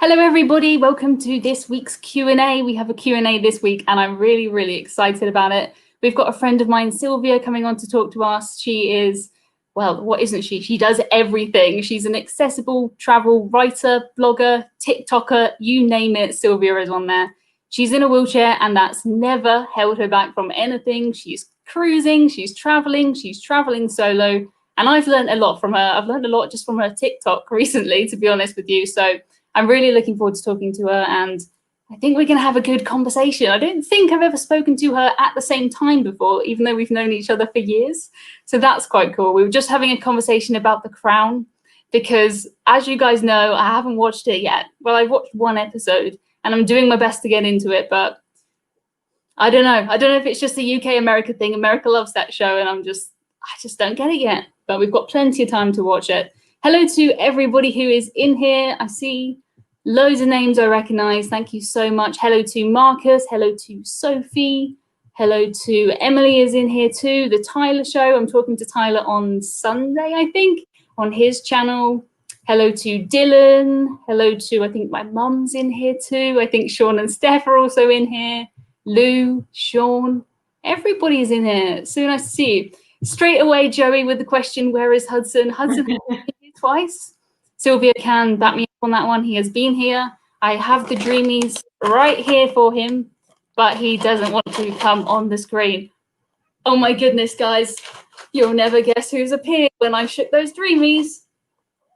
Hello everybody, welcome to this week's Q&A. We have a Q&A this week and I'm really excited about it. We've got a friend of mine, Sylvia, coming on to talk to us. She is, well, what isn't she? She does everything. She's an accessible travel writer, blogger, TikToker, you name it, Sylvia is on there. She's in a wheelchair and that's never held her back from anything. She's cruising, she's traveling solo. And I've learned a lot from her. I've learned a lot just from her TikTok recently, to be honest with you. So I'm really looking forward to talking to her, and I think we're going to have a good conversation. I don't think I've ever spoken to her at the same time before, even though we've known each other for years. So that's quite cool. We were just having a conversation about The Crown because, as you guys know, I haven't watched it yet. Well, I've watched one episode and I'm doing my best to get into it, but I don't know. I don't know if it's just a UK-America thing. America loves that show and I just don't get it yet. But we've got plenty of time to watch it. Hello to everybody who is in here. I see loads of names I recognize. Thank you so much. Hello to Marcus. Hello to Sophie. Hello to Emily is in here too. The Tyler Show. I'm talking to Tyler on Sunday, I think, on his channel. Hello to Dylan. Hello to, I think my mum's in here too. I think Sean and Steph are also in here. Lou, Sean, everybody is in here. So nice to see you. Straight away, Joey, with the question, where is Hudson? Hudson has been here twice. Sylvia can back me up on that one. He has been here. I have the Dreamies right here for him, but he doesn't want to come on the screen. Oh my goodness, guys. You'll never guess who's appeared when I shook those Dreamies.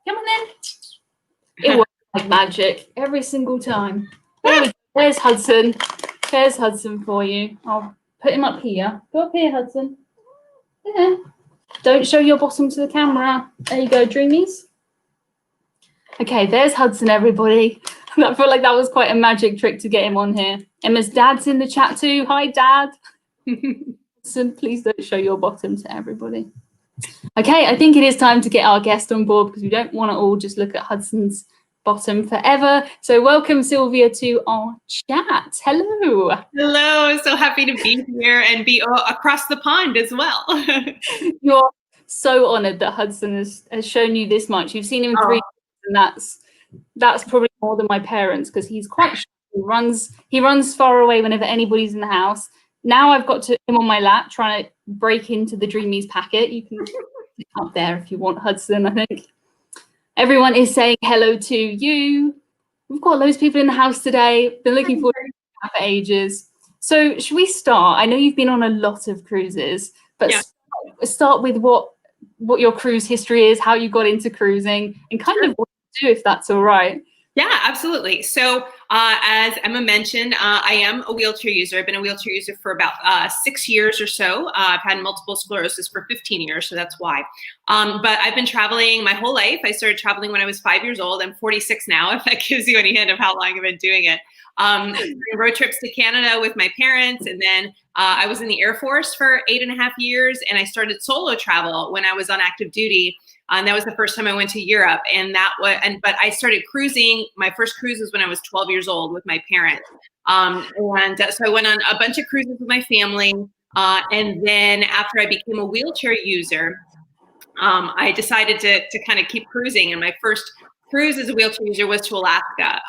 Come on then. It works like magic every single time. There we go. There's Hudson. There's Hudson for you. I'll put him up here. Go up here, Hudson. Yeah. Don't show your bottom to the camera. There you go, Dreamies. Okay, there's Hudson, everybody. I feel like that was quite a magic trick to get him on here. Emma's dad's in the chat too. Hi, Dad. Hudson, please don't show your bottom to everybody. Okay, I think it is time to get our guest on board because we don't want to all just look at Hudson's bottom forever. So welcome, Sylvia, to our chat. Hello. Hello, so happy to be here and be across the pond as well. You're so honored that Hudson has shown you this much. You've seen him 3 years, and that's probably more than my parents because he's quite shy. He runs far away whenever anybody's in the house. Now I've got him on my lap trying to break into the Dreamies packet. You can sit up there if you want, Hudson, I think. Everyone is saying hello to you. We've got loads of people in the house today. Been looking forward to that for ages. So should we start? I know you've been on a lot of cruises, but start with what your cruise history is, how you got into cruising, and kind of what you do, if that's all right. Yeah, absolutely. So as Emma mentioned, I am a wheelchair user. I've been a wheelchair user for about 6 years or so. I've had multiple sclerosis for 15 years, so that's why. But I've been traveling my whole life. I started traveling when I was 5 years old. I'm 46 now, if that gives you any hint of how long I've been doing it. Road trips to Canada with my parents, and then I was in the Air Force for 8.5 years, and I started solo travel when I was on active duty. And that was the first time I went to Europe, but I started cruising. My first cruise was when I was 12 years old with my parents. So I went on a bunch of cruises with my family. And then after I became a wheelchair user, I decided to kind of keep cruising. And my first cruise as a wheelchair user was to Alaska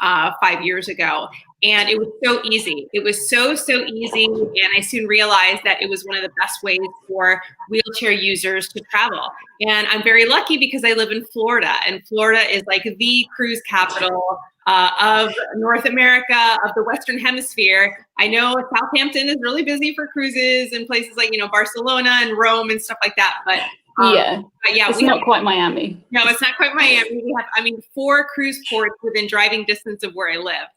5 years ago. And it was so easy. It was so easy. And I soon realized that it was one of the best ways for wheelchair users to travel. And I'm very lucky because I live in Florida, and Florida is like the cruise capital of North America, of the Western Hemisphere. I know Southampton is really busy for cruises and places like, Barcelona and Rome and stuff like that. But it's not quite Miami. No, it's not quite Miami. We have, 4 cruise ports within driving distance of where I live.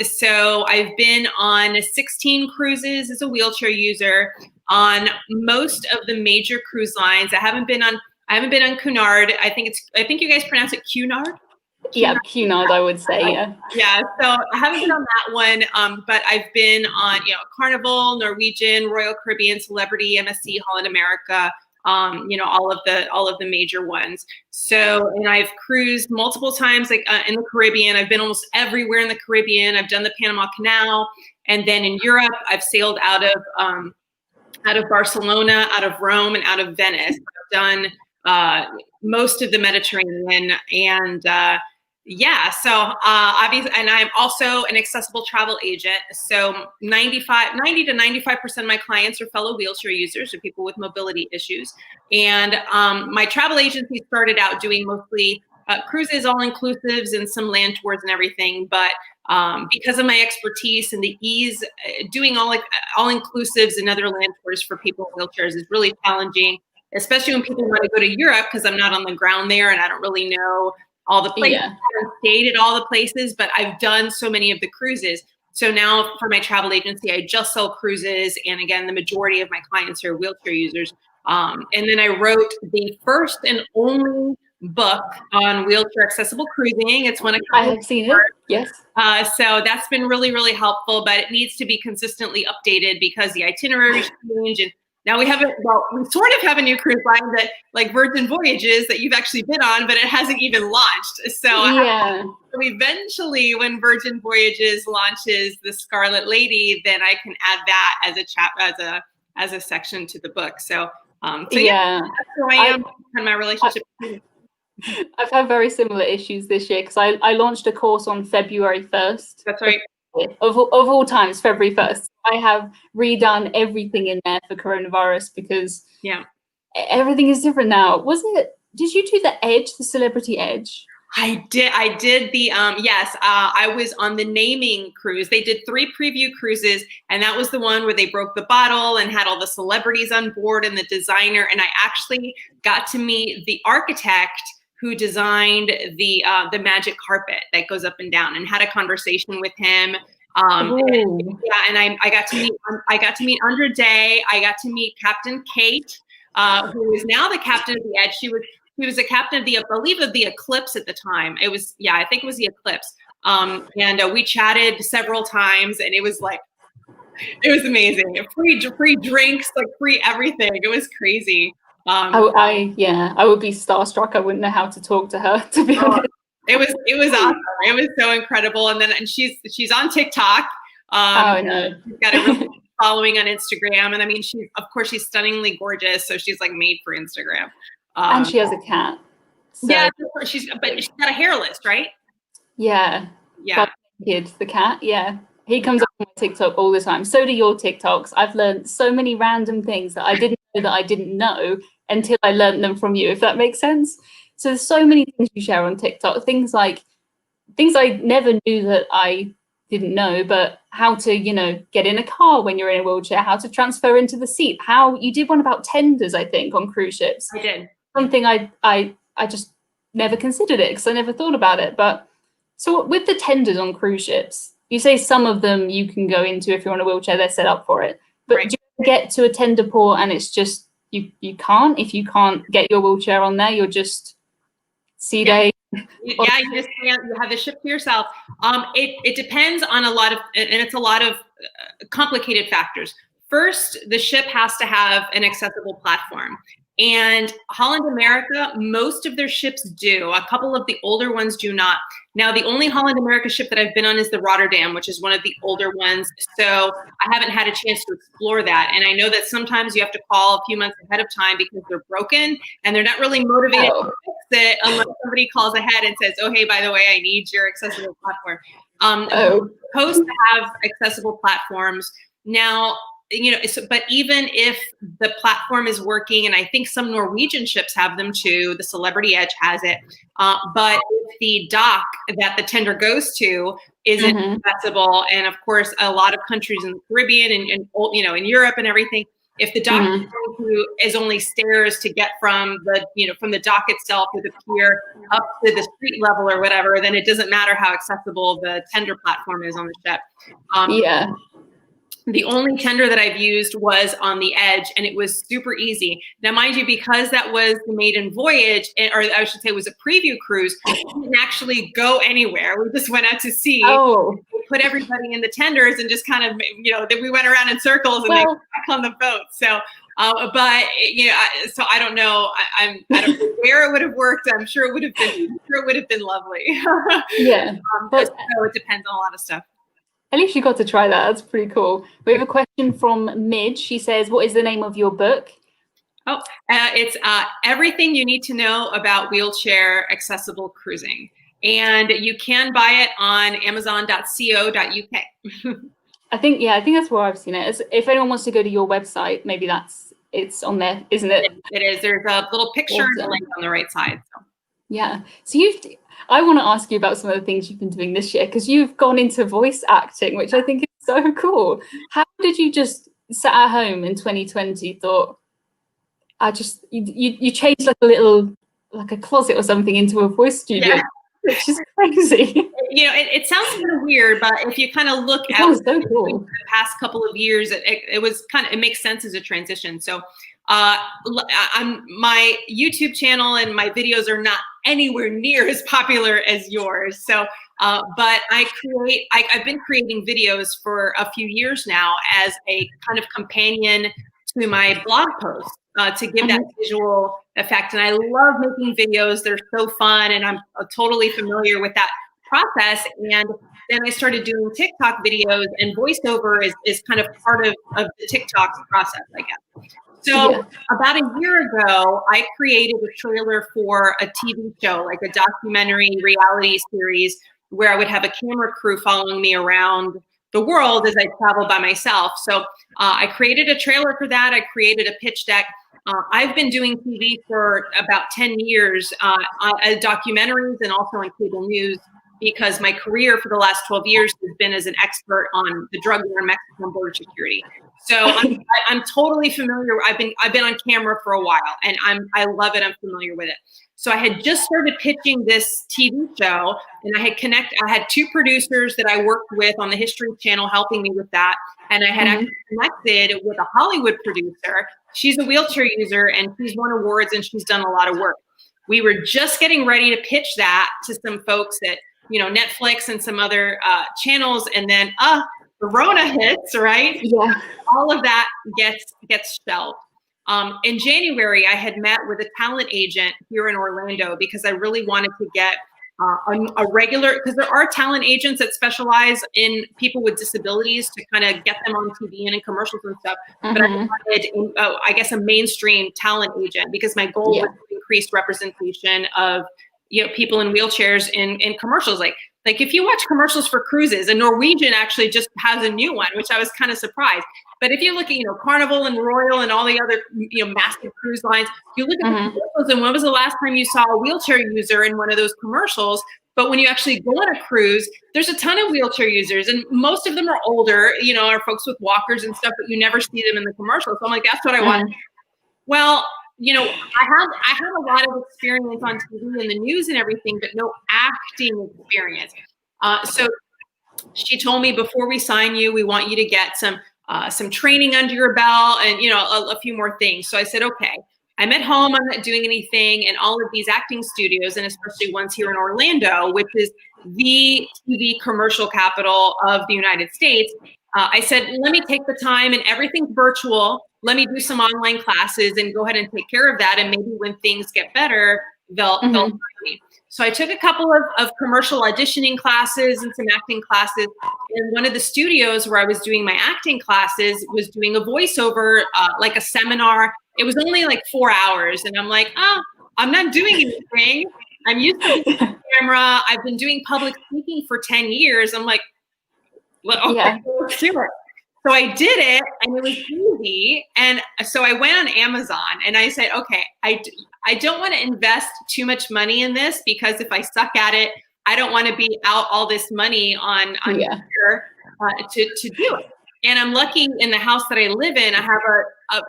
So I've been on 16 cruises as a wheelchair user on most of the major cruise lines. I haven't been on Cunard. I think you guys pronounce it Cunard. Yeah, Cunard, I would say, yeah. Yeah, so I haven't been on that one, but I've been on, Carnival, Norwegian, Royal Caribbean, Celebrity, MSC, Holland America, all of the major ones. So, and I've cruised multiple times, like in the Caribbean. I've been almost everywhere in the Caribbean. I've done the Panama Canal, and then in Europe, I've sailed out of Barcelona, out of Rome, and out of Venice. I've done most of the Mediterranean, and Yeah, so obviously, and I'm also an accessible travel agent. So 90 to 95% of my clients are fellow wheelchair users or people with mobility issues. And my travel agency started out doing mostly cruises, all-inclusives, and some land tours and everything. But because of my expertise and the ease, doing all-inclusives and other land tours for people in wheelchairs is really challenging, especially when people want to go to Europe, because I'm not on the ground there and I don't really know all the places. Yeah. I haven't stayed at all the places, but I've done so many of the cruises. So now for my travel agency, I just sell cruises. And again, the majority of my clients are wheelchair users. And then I wrote the first and only book on wheelchair accessible cruising. It's one I have seen it. Yes. So that's been really, really helpful, but it needs to be consistently updated because the itineraries change. And now we sort of have a new cruise line that like Virgin Voyages that you've actually been on, but it hasn't even launched. So yeah. Eventually when Virgin Voyages launches the Scarlet Lady, then I can add that as a section to the book. So, yeah, that's who I am and my relationship. I've had very similar issues this year because I launched a course on February 1st. That's right. Of all times, February 1st. I have redone everything in there for coronavirus because everything is different now. Did you do the Edge, the Celebrity Edge? I did the, yes, I was on the naming cruise. They did 3 preview cruises, and that was the one where they broke the bottle and had all the celebrities on board and the designer. And I actually got to meet the architect who designed the magic carpet that goes up and down, and had a conversation with him. And I got to meet Andra Day. I got to meet Captain Kate, who is now the captain of the Edge. She was a captain of I believe of the Eclipse at the time. I think it was the Eclipse. And we chatted several times, and it was amazing. Free drinks, like free everything. It was crazy. I would be starstruck. I wouldn't know how to talk to her, to be honest. It was awesome. It was so incredible. And she's on TikTok. No. She's got a really following on Instagram. And I mean, she's stunningly gorgeous. So she's like made for Instagram. And she has a cat. So. Yeah, she's got a hairless, right? Yeah. Yeah. Kid, the cat. Yeah. He comes up on my TikTok all the time. So do your TikToks. I've learned so many random things that I didn't know until I learned them from you, if that makes sense. So there's so many things you share on TikTok, things I never knew that I didn't know, but how to, get in a car when you're in a wheelchair, how to transfer into the seat, how you did one about tenders, I think, on cruise ships. I did. Something I just never considered it because I never thought about it. But so with the tenders on cruise ships, you say some of them you can go into if you're on a wheelchair, they're set up for it. But right. Do you get to a tender port and it's just you can't, if you can't get your wheelchair on there, you're just sea day. Yeah, you just can't. You have the ship to yourself. It depends on a lot of, and it's a lot of complicated factors. First, the ship has to have an accessible platform. And Holland America, most of their ships do. A couple of the older ones do not. Now, the only Holland America ship that I've been on is the Rotterdam, which is one of the older ones. So I haven't had a chance to explore that. And I know that sometimes you have to call a few months ahead of time because they're broken and they're not really motivated to fix it unless somebody calls ahead and says, oh, hey, by the way, I need your accessible platform. We're supposed to have accessible platforms. Now, but even if the platform is working, and I think some Norwegian ships have them too, the Celebrity Edge has it, but if the dock that the tender goes to isn't accessible, and of course, a lot of countries in the Caribbean and in Europe and everything, if the dock is only stairs to get from the dock itself or the pier up to the street level or whatever, then it doesn't matter how accessible the tender platform is on the ship. The only tender that I've used was on the Edge, and it was super easy. Now, mind you, because that was the maiden voyage, or I should say it was a preview cruise, we didn't actually go anywhere. We just went out to sea. We put everybody in the tenders and just kind of, then we went around in circles and then back on the boat. So, so I don't know. I don't know where it would have worked. I'm sure it would have been lovely. But so it depends on a lot of stuff. At least you got to try that. That's pretty cool. We have a question from Midge. She says, what is the name of your book? It's Everything You Need to Know About Wheelchair Accessible Cruising. and you can buy it on amazon.co.uk. I think that's where I've seen it. If anyone wants to go to your website, maybe it's on there, isn't it? It is. There's a little picture and a link on the right side. So. Yeah. So I want to ask you about some of the things you've been doing this year, because you've gone into voice acting, which I think is so cool. How did you just sat at home in 2020 thought, you changed like a closet or something into a voice studio, yeah. Which is crazy. It sounds kind of weird, but if you kind of look at so cool. The past couple of years, it makes sense as a transition. So my YouTube channel and my videos are not anywhere near as popular as yours. So, but I've been creating videos for a few years now as a kind of companion to my blog posts. To give that visual effect. And I love making videos. They're so fun, and I'm totally familiar with that process. And then I started doing TikTok videos, and voiceover is kind of part of the TikTok process, I guess. So about a year ago, I created a trailer for a TV show, like a documentary reality series, where I would have a camera crew following me around the world as I travel by myself. So I created a trailer for that. I created a pitch deck. I've been doing TV for about 10 years, documentaries and also on cable news, because my career for the last 12 years has been as an expert on the drug war in Mexico and border security. So I'm totally familiar. I've been on camera for a while, and I love it. I'm familiar with it. So I had just started pitching this TV show, and I had two producers that I worked with on the History Channel helping me with that. And I had actually connected with a Hollywood producer. She's a wheelchair user, and she's won awards, and she's done a lot of work. We were just getting ready to pitch that to some folks at, Netflix and some other channels. And then, Corona hits, right? Yeah. All of that gets shelved. In January, I had met with a talent agent here in Orlando because I really wanted to get a regular, because there are talent agents that specialize in people with disabilities to kind of get them on TV and in commercials and stuff. But I wanted, I guess, a mainstream talent agent, because my goal was to increase representation of people in wheelchairs in commercials. Like if you watch commercials for cruises, and Norwegian actually just has a new one, which I was kind of surprised. But if you look at, Carnival and Royal and all the other, massive cruise lines, you look at the commercials, and when was the last time you saw a wheelchair user in one of those commercials? But when you actually go on a cruise, there's a ton of wheelchair users, and most of them are older, are folks with walkers and stuff, but you never see them in the commercials. So I'm like, that's what I want. Well, I have a lot of experience on TV and the news and everything, but no acting experience. So she told me, before we sign you, we want you to get some training under your belt and, a few more things. So I said, okay. I'm at home, I'm not doing anything, and all of these acting studios, and especially ones here in Orlando, which is the TV commercial capital of the United States. I said, let me take the time, and everything's virtual. Let me do some online classes and go ahead and take care of that. And maybe when things get better, they'll hire me. So I took a couple of commercial auditioning classes and some acting classes. And one of the studios where I was doing my acting classes was doing a voiceover, like a seminar. It was only like 4 hours. And I'm like, I'm not doing anything. I'm used to the camera. I've been doing public speaking for 10 years. I'm like, well, okay, let's do it. So I did it, and it was easy. And so I went on Amazon, and I said, okay, I don't want to invest too much money in this, because if I suck at it, I don't want to be out all this money on here to do it. And I'm lucky in the house that I live in. I have I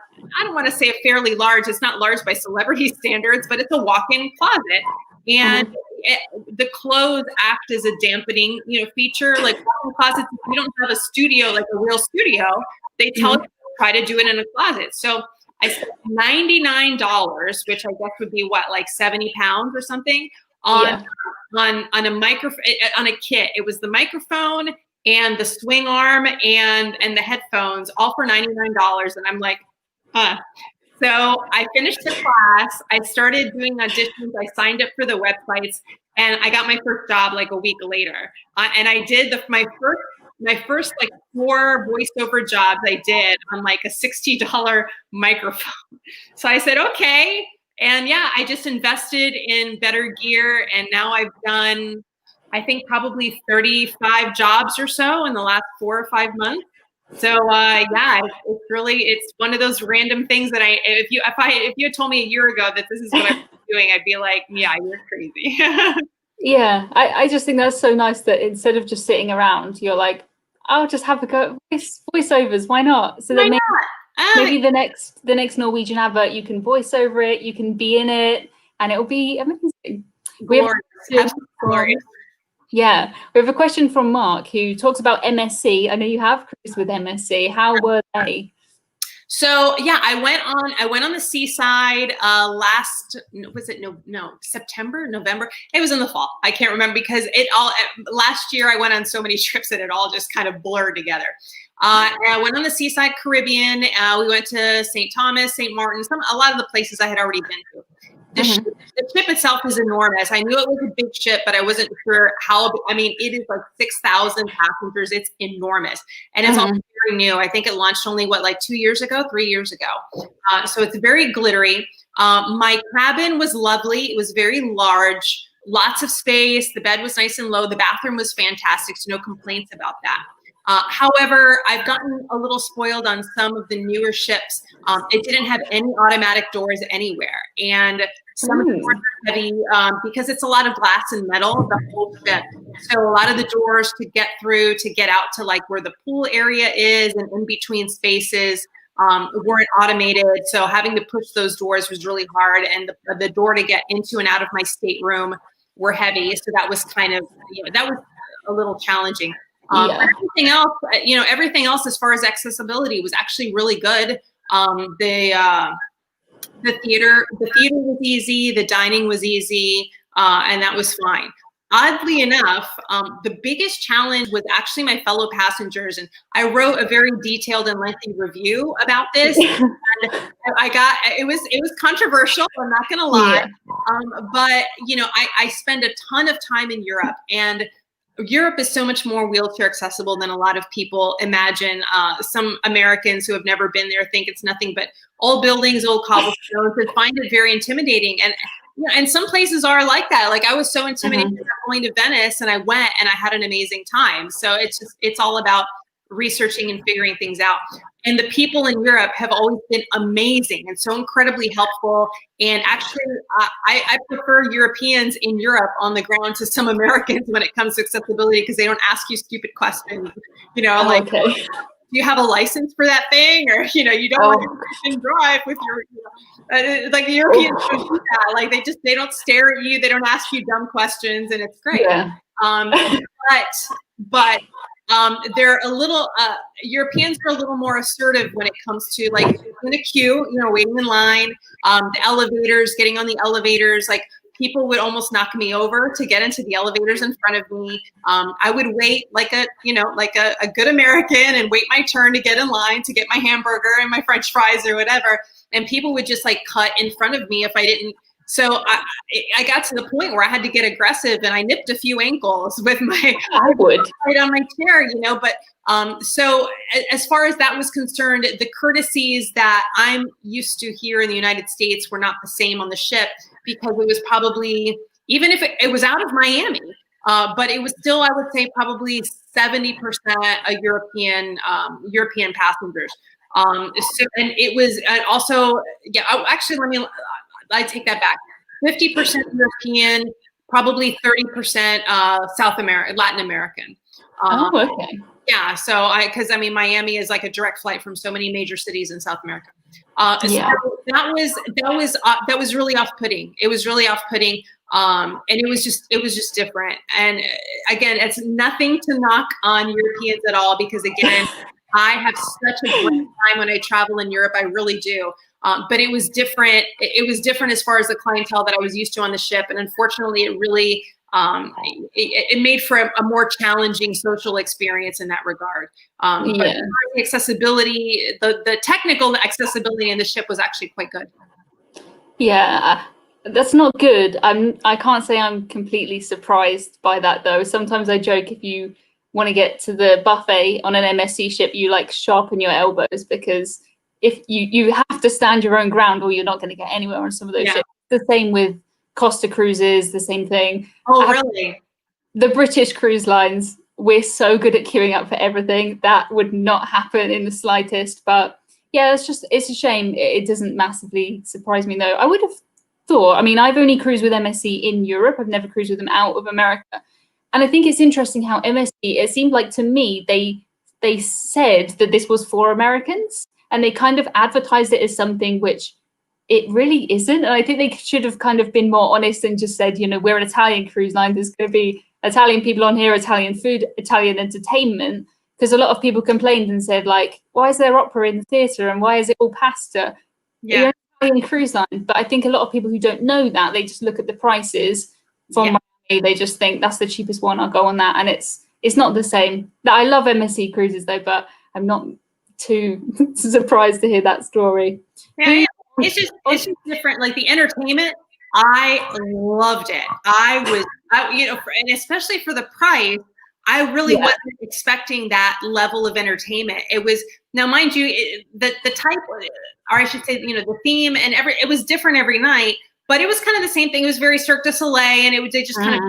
don't want to say a fairly large, it's not large by celebrity standards, but it's a walk-in closet. And the clothes act as a dampening, feature. Like walk-in closets, if you don't have a studio, like a real studio, they tell you to try to do it in a closet. So I spent $99, which I guess would be what, like 70 pounds or something, on a microphone, on a kit. It was the microphone and the swing arm and the headphones, all for $99. And I'm like, So I finished the class. I started doing auditions. I signed up for the websites, and I got my first job like a week later. And I did my first like 4 voiceover jobs I did on like a $60 microphone. So I said, okay. yeah, I just invested in better gear, and now I've done, I think, probably 35 jobs or so in the last 4 or 5 months. So yeah, it's really, it's one of those random things that if you had told me a year ago that this is what I'm doing, I'd be like, yeah, you're crazy. Yeah, I just think that's so nice that instead of just sitting around, you're like, I'll just have a go at voiceovers. Why not? So Why that maybe the next Norwegian advert, you can voice over it, you can be in it, and it'll be amazing. Glorious, absolutely glorious. Yeah, we have a question from Mark who talks about MSC. I know you have cruised with MSC. How were they? So yeah, I went on the seaside September, November. It was in the fall. I can't remember because last year I went on so many trips that it all just kind of blurred together. And I went on the seaside Caribbean. We went to St. Thomas, St. Martin, a lot of the places I had already been to. The ship itself is enormous. I knew it was a big ship, but I wasn't sure how. I mean, it is like 6,000 passengers. It's enormous, and it's all very new. I think it launched only 3 years ago. So it's very glittery. My cabin was lovely. It was very large, lots of space. The bed was nice and low. The bathroom was fantastic. So no complaints about that. However, I've gotten a little spoiled on some of the newer ships. It didn't have any automatic doors anywhere. And some of the doors are heavy because it's a lot of glass and metal, the whole ship. So a lot of the doors to get through, to get out to like where the pool area is and in between spaces weren't automated. So having to push those doors was really hard. And the door to get into and out of my stateroom were heavy. So that was kind of, that was a little challenging. Everything else as far as accessibility was actually really good. The theater was easy, the dining was easy, and that was fine. Oddly enough, the biggest challenge was actually my fellow passengers, and I wrote a very detailed and lengthy review about this. And it was controversial, I'm not gonna lie. But I spend a ton of time in Europe, and Europe is so much more wheelchair accessible than a lot of people imagine. Some Americans who have never been there think it's nothing but old buildings, old cobblestones, and find it very intimidating. And some places are like that. Like I was so intimidated going to Venice, and I went and I had an amazing time. So it's all about researching and figuring things out. And the people in Europe have always been amazing and so incredibly helpful. And actually, I prefer Europeans in Europe on the ground to some Americans when it comes to accessibility, because they don't ask you stupid questions. Do you have a license for that thing? Or, you don't want to drive with your, like the Europeans don't do that. Like they don't stare at you. They don't ask you dumb questions, and it's great. Yeah. But they're a little, Europeans are a little more assertive when it comes to like in a queue, waiting in line, the elevators, getting on the elevators, like people would almost knock me over to get into the elevators in front of me. I would wait like a good American and wait my turn to get in line to get my hamburger and my French fries or whatever. And people would just like cut in front of me if I didn't. So I got to the point where I had to get aggressive, and I nipped a few ankles with my right on my chair, But so as far as that was concerned, the courtesies that I'm used to here in the United States were not the same on the ship, because it was probably, even if it was out of Miami, but it was still, I would say, probably 70% European passengers. And it was also, I take that back. 50% European, probably 30% Latin American. Okay. Yeah, so because Miami is like a direct flight from so many major cities in South America. So that was really off-putting. It was really off-putting, and it was just different. And again, it's nothing to knock on Europeans at all, because again, I have such a great time when I travel in Europe. I really do. But it was different. It was different as far as the clientele that I was used to on the ship. And unfortunately, it really, it made for a more challenging social experience in that regard. But the accessibility, the technical accessibility in the ship was actually quite good. Yeah, that's not good. I can't say I'm completely surprised by that, though. Sometimes I joke, if you want to get to the buffet on an MSC ship, you like sharpen your elbows, because if you have to stand your own ground or you're not going to get anywhere on some of those Yeah. ships. The same with Costa Cruises, the same thing. Oh, really? The British cruise lines, we're so good at queuing up for everything. That would not happen in the slightest. But yeah, it's a shame. It doesn't massively surprise me though. I would have thought, I mean, I've only cruised with MSC in Europe. I've never cruised with them out of America. And I think it's interesting how MSC, it seemed like to me, they said that this was for Americans and they kind of advertised it as something which it really isn't. And I think they should have kind of been more honest and just said, you know, we're an Italian cruise line. There's going to be Italian people on here, Italian food, Italian entertainment. Because a lot of people complained and said, like, why is there opera in the theatre and why is it all pasta? Yeah. You're an Italian cruise line. But I think a lot of people who don't know that, they just look at the prices from Miami. They just think that's the cheapest one. I'll go on that. And it's not the same. I love MSC cruises though, but I'm not too surprised to hear that story. Yeah. It's just different. Like the entertainment, I loved it. And especially for the price, I really wasn't expecting that level of entertainment. It was, now mind you, the type, or I should say, you know, the theme and it was different every night, but it was kind of the same thing. It was very Cirque du Soleil, and they just kind of,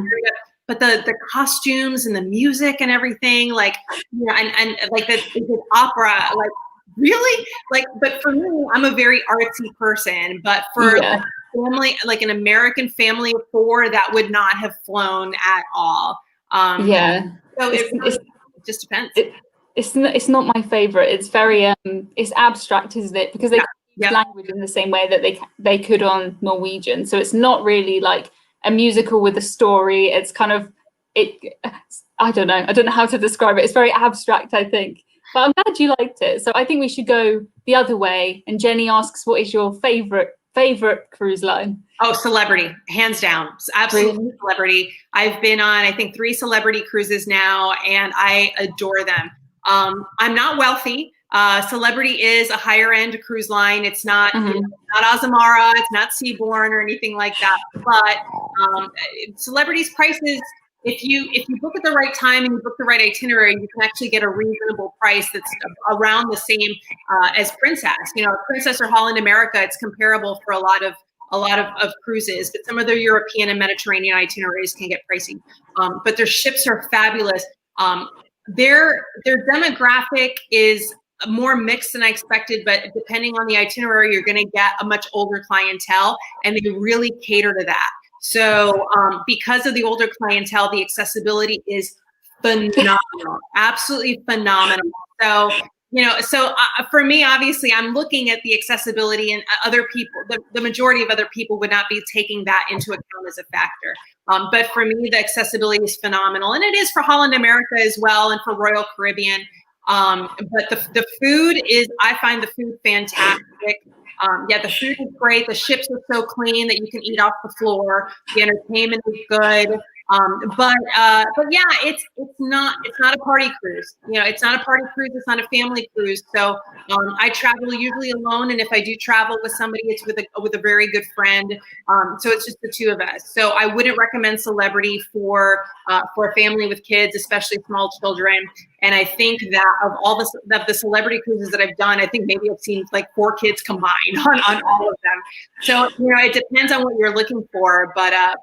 but the costumes and the music and everything, like, you know, and like the opera, like, really? Like, but for me, I'm a very artsy person, but for a family, like an American family of 4, that would not have flown at all. So it just depends. It's not my favorite. It's very it's abstract, isn't it? Because they use language in the same way that they could on Norwegian. So it's not really like a musical with a story. It's kind of I don't know how to describe it. It's very abstract, I think. But I'm glad you liked it. So I think we should go the other way. And Jenny asks, what is your favorite cruise line? Oh, Celebrity, hands down. Absolutely Celebrity. I've been on, I think, 3 Celebrity cruises now, and I adore them. I'm not wealthy. Celebrity is a higher end cruise line. It's not, you know, not Azamara, it's not Seabourn or anything like that. But Celebrity's prices, if you book at the right time and you book the right itinerary, you can actually get a reasonable price that's around the same as Princess. You know, Princess or Holland America, it's comparable for a lot of cruises, but some of their European and Mediterranean itineraries can get pricey. But their ships are fabulous. Their demographic is more mixed than I expected, but depending on the itinerary, you're going to get a much older clientele, and they really cater to that. So because of the older clientele, the accessibility is phenomenal, absolutely phenomenal. So, you know, for me, obviously, I'm looking at the accessibility, and other people, the majority of other people would not be taking that into account as a factor. But for me, the accessibility is phenomenal, and it is for Holland America as well, and for Royal Caribbean. But the food is, I find the food fantastic. The food is great. The ships are so clean that you can eat off the floor. The entertainment is good. But yeah, it's not a party cruise. You know, it's not a party cruise. It's not a family cruise. So I travel usually alone, and if I do travel with somebody, it's with a very good friend. So it's just the 2 of us. So I wouldn't recommend Celebrity for a family with kids, especially small children. And I think that of all the Celebrity cruises that I've done, I think maybe I've seen like 4 kids combined on all of them. So, you know, it depends on what you're looking for. But yeah,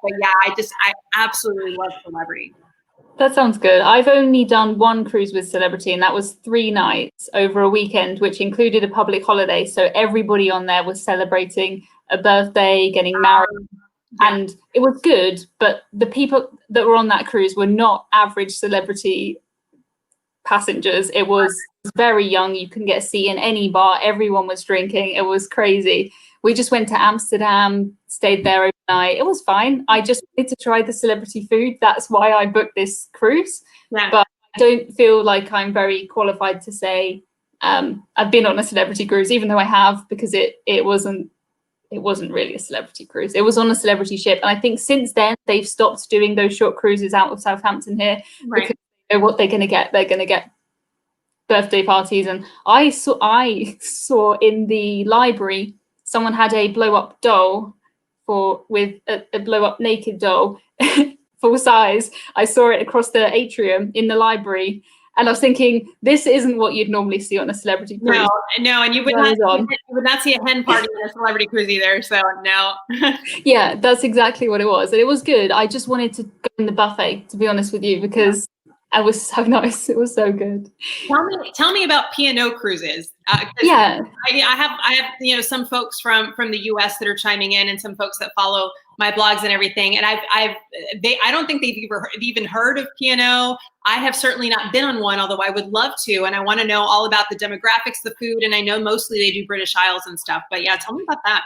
I absolutely love Celebrity. That sounds good. I've only done 1 cruise with Celebrity, and that was 3 nights over a weekend, which included a public holiday. So everybody on there was celebrating a birthday, getting married. And it was good, but the people that were on that cruise were not average Celebrity passengers. It was very young. You couldn't get a seat in any bar. Everyone was drinking. It was crazy. We just went to Amsterdam, stayed there overnight. It was fine. I just wanted to try the Celebrity food. That's why I booked this cruise. But I don't feel like I'm very qualified to say I've been on a Celebrity cruise, even though I have, because it wasn't really a Celebrity cruise. It was on a Celebrity ship. And I think since then they've stopped doing those short cruises out of Southampton here, because they know what they're going to get. They're going to get birthday parties. And I saw in the library, someone had a blow-up doll with a blow-up naked doll, full size. I saw it across the atrium in the library. And I was thinking, this isn't what you'd normally see on a celebrity cruise. No, and you would not see a hen party on a celebrity cruise either. So no. Yeah, that's exactly what it was, and it was good. I just wanted to go in the buffet, to be honest with you, because it was so nice. It was so good. Tell me about P&O Cruises. Yeah, I have some folks from the U.S. that are chiming in, and some folks that follow my blogs and everything. And I don't think they've even heard of P&O. I have certainly not been on one, although I would love to. And I want to know all about the demographics, the food, and I know mostly they do British Isles and stuff. But yeah, tell me about that.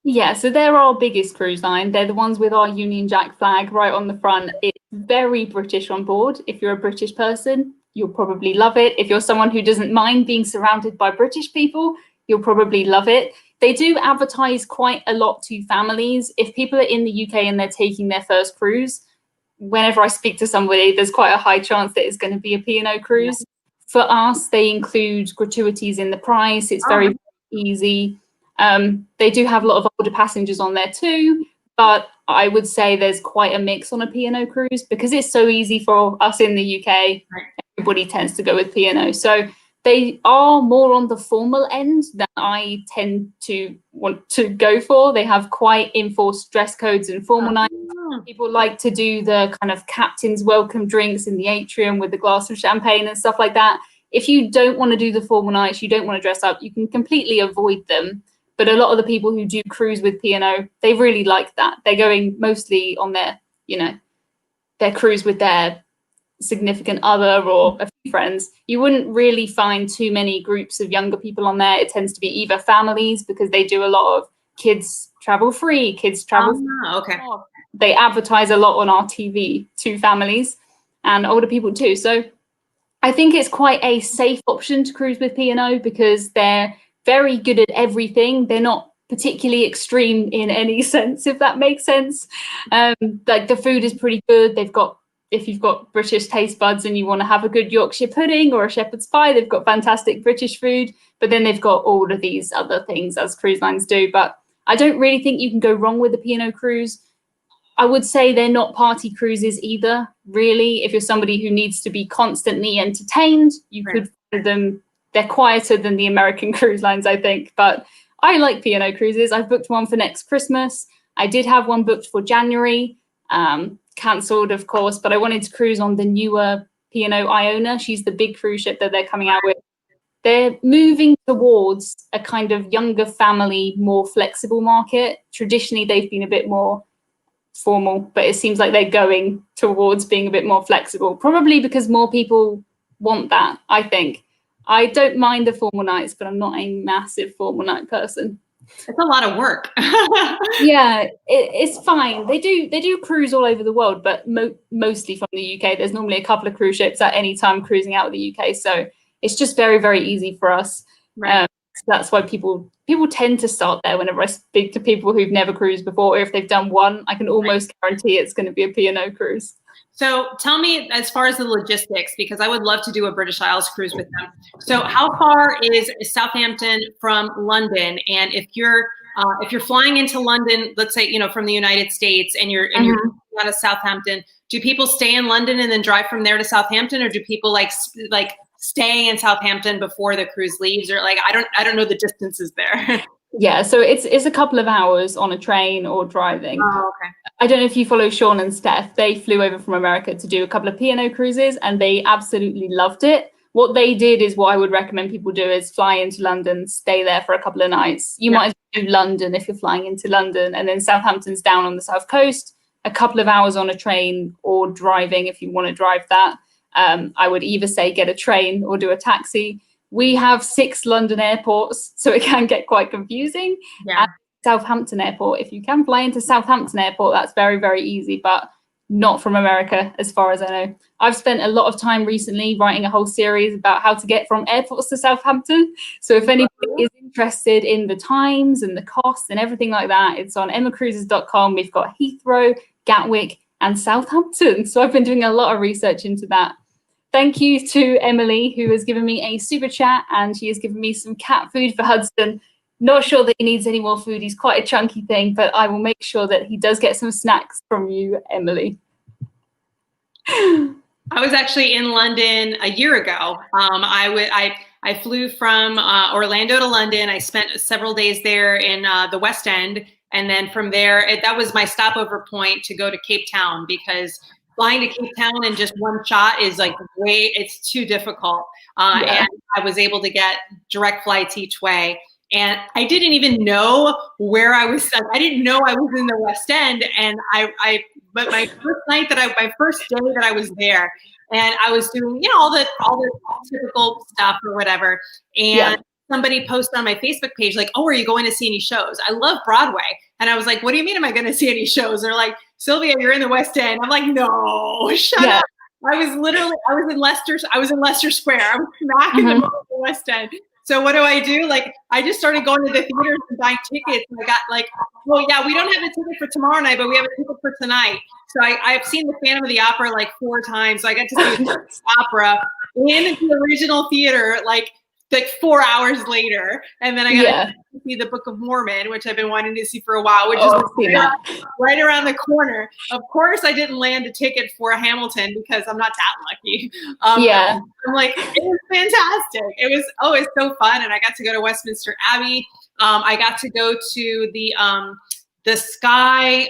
Yeah, so they're our biggest cruise line. They're the ones with our Union Jack flag right on the front. It's very British on board. If you're a British person, you'll probably love it. If you're someone who doesn't mind being surrounded by British people, you'll probably love it. They do advertise quite a lot to families. If people are in the UK and they're taking their first cruise, whenever I speak to somebody, there's quite a high chance that it's going to be a P&O cruise. For us, they include gratuities in the price. It's very easy. They do have a lot of older passengers on there too, but I would say there's quite a mix on a P&O cruise because it's so easy for us in the UK. Everybody tends to go with P&O. So they are more on the formal end than I tend to want to go for. They have quite enforced dress codes and formal nights. People like to do the kind of captain's welcome drinks in the atrium with the glass of champagne and stuff like that. If you don't want to do the formal nights, you don't want to dress up, you can completely avoid them. But a lot of the people who do cruise with P&O, they really like that. They're going mostly on their, their cruise with their significant other or a few friends. You wouldn't really find too many groups of younger people on there. It tends to be either families because they do a lot of kids travel free, kids travel. Okay. They advertise a lot on our TV to families and older people too. So I think it's quite a safe option to cruise with P&O because they're very good at everything. They're not particularly extreme in any sense, if that makes sense. Like the food is pretty good. They've got, if you've got British taste buds and you want to have a good Yorkshire pudding or a shepherd's pie, they've got fantastic British food. But then they've got all of these other things as cruise lines do. But I don't really think you can go wrong with a P&O cruise. I would say they're not party cruises either, really. If you're somebody who needs to be constantly entertained, you could find them. They're quieter than the American cruise lines, I think. But I like P&O cruises. I've booked one for next Christmas. I did have one booked for January, cancelled, of course. But I wanted to cruise on the newer P&O Iona. She's the big cruise ship that they're coming out with. They're moving towards a kind of younger family, more flexible market. Traditionally, they've been a bit more formal, but it seems like they're going towards being a bit more flexible, probably because more people want that, I think. I don't mind the formal nights, but I'm not a massive formal night person. It's a lot of work. Yeah, it's fine. They do cruise all over the world, but mostly from the UK. There's normally a couple of cruise ships at any time cruising out of the UK, so it's just very, very easy for us. So that's why people tend to start there. Whenever I speak to people who've never cruised before, or if they've done one, I can almost guarantee it's going to be a P&O cruise. So tell me, as far as the logistics, because I would love to do a British Isles cruise with them. So how far is Southampton from London? And if you're flying into London, let's say, from the United States and you're out of Southampton, do people stay in London and then drive from there to Southampton, or do people like stay in Southampton before the cruise leaves? Or I don't know the distances there. Yeah, so it's a couple of hours on a train or driving. Oh, okay. I don't know if you follow Sean and Steph. They flew over from America to do a couple of P&O cruises and they absolutely loved it. What they did is what I would recommend people do is fly into London, stay there for a couple of nights. You might as well do London if you're flying into London, and then Southampton's down on the south coast, a couple of hours on a train or driving if you want to drive that. I would either say get a train or do a taxi. We have 6 London airports, so it can get quite confusing. Yeah. And Southampton Airport, if you can fly into Southampton Airport, that's very, very easy, but not from America, as far as I know. I've spent a lot of time recently writing a whole series about how to get from airports to Southampton. So if anybody is interested in the times and the costs and everything like that, it's on emmacruises.com. We've got Heathrow, Gatwick, and Southampton. So I've been doing a lot of research into that. Thank you to Emily, who has given me a super chat, and she has given me some cat food for Hudson. Not sure that he needs any more food. He's quite a chunky thing, but I will make sure that he does get some snacks from you, Emily. I I was actually in London a year ago. I flew from Orlando to London. I spent several days there in the West End, and then from there, that was my stopover point to go to Cape Town, because flying to Cape Town in just one shot is like it's too difficult. And I was able to get direct flights each way. And I didn't even know where I was. I didn't know I was in the West End. And but my first day that I was there, and I was doing, all the typical stuff or whatever. And somebody posted on my Facebook page, like, "Oh, are you going to see any shows?" I love Broadway. And I was like, "What do you mean, am I going to see any shows?" They're like, "Sylvia, you're in the West End." I'm like, "No, shut up." I was in Leicester Square. I was smack in the middle of the West End. So what do? Like, I just started going to the theaters and buying tickets. And I got like, "Oh yeah, we don't have a ticket for tomorrow night, but we have a ticket for tonight." So I've seen the Phantom of the Opera like 4 times. So I got to see the opera in the original theater like 4 hours later. And then I got to see the Book of Mormon, which I've been wanting to see for a while, which is right around the corner. Of course, I didn't land a ticket for Hamilton because I'm not that lucky. I'm like, it was fantastic. It was so fun. And I got to go to Westminster Abbey. I got to go to the Sky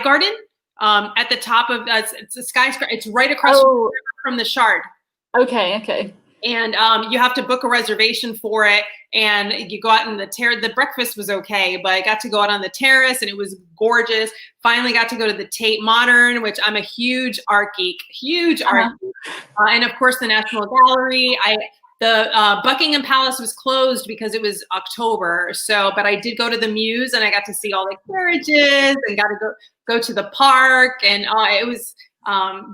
Garden at the top of it's a skyscraper. It's right across from the Shard. Okay. And you have to book a reservation for it, and you go out in the terrace. The breakfast was okay, but I got to go out on the terrace, and it was gorgeous. Finally got to go to the Tate Modern, which I'm a huge art geek, and of course the National Gallery. The Buckingham Palace was closed because it was October. But I did go to the Mews, and I got to see all the carriages, and got to go to the park, and it was. I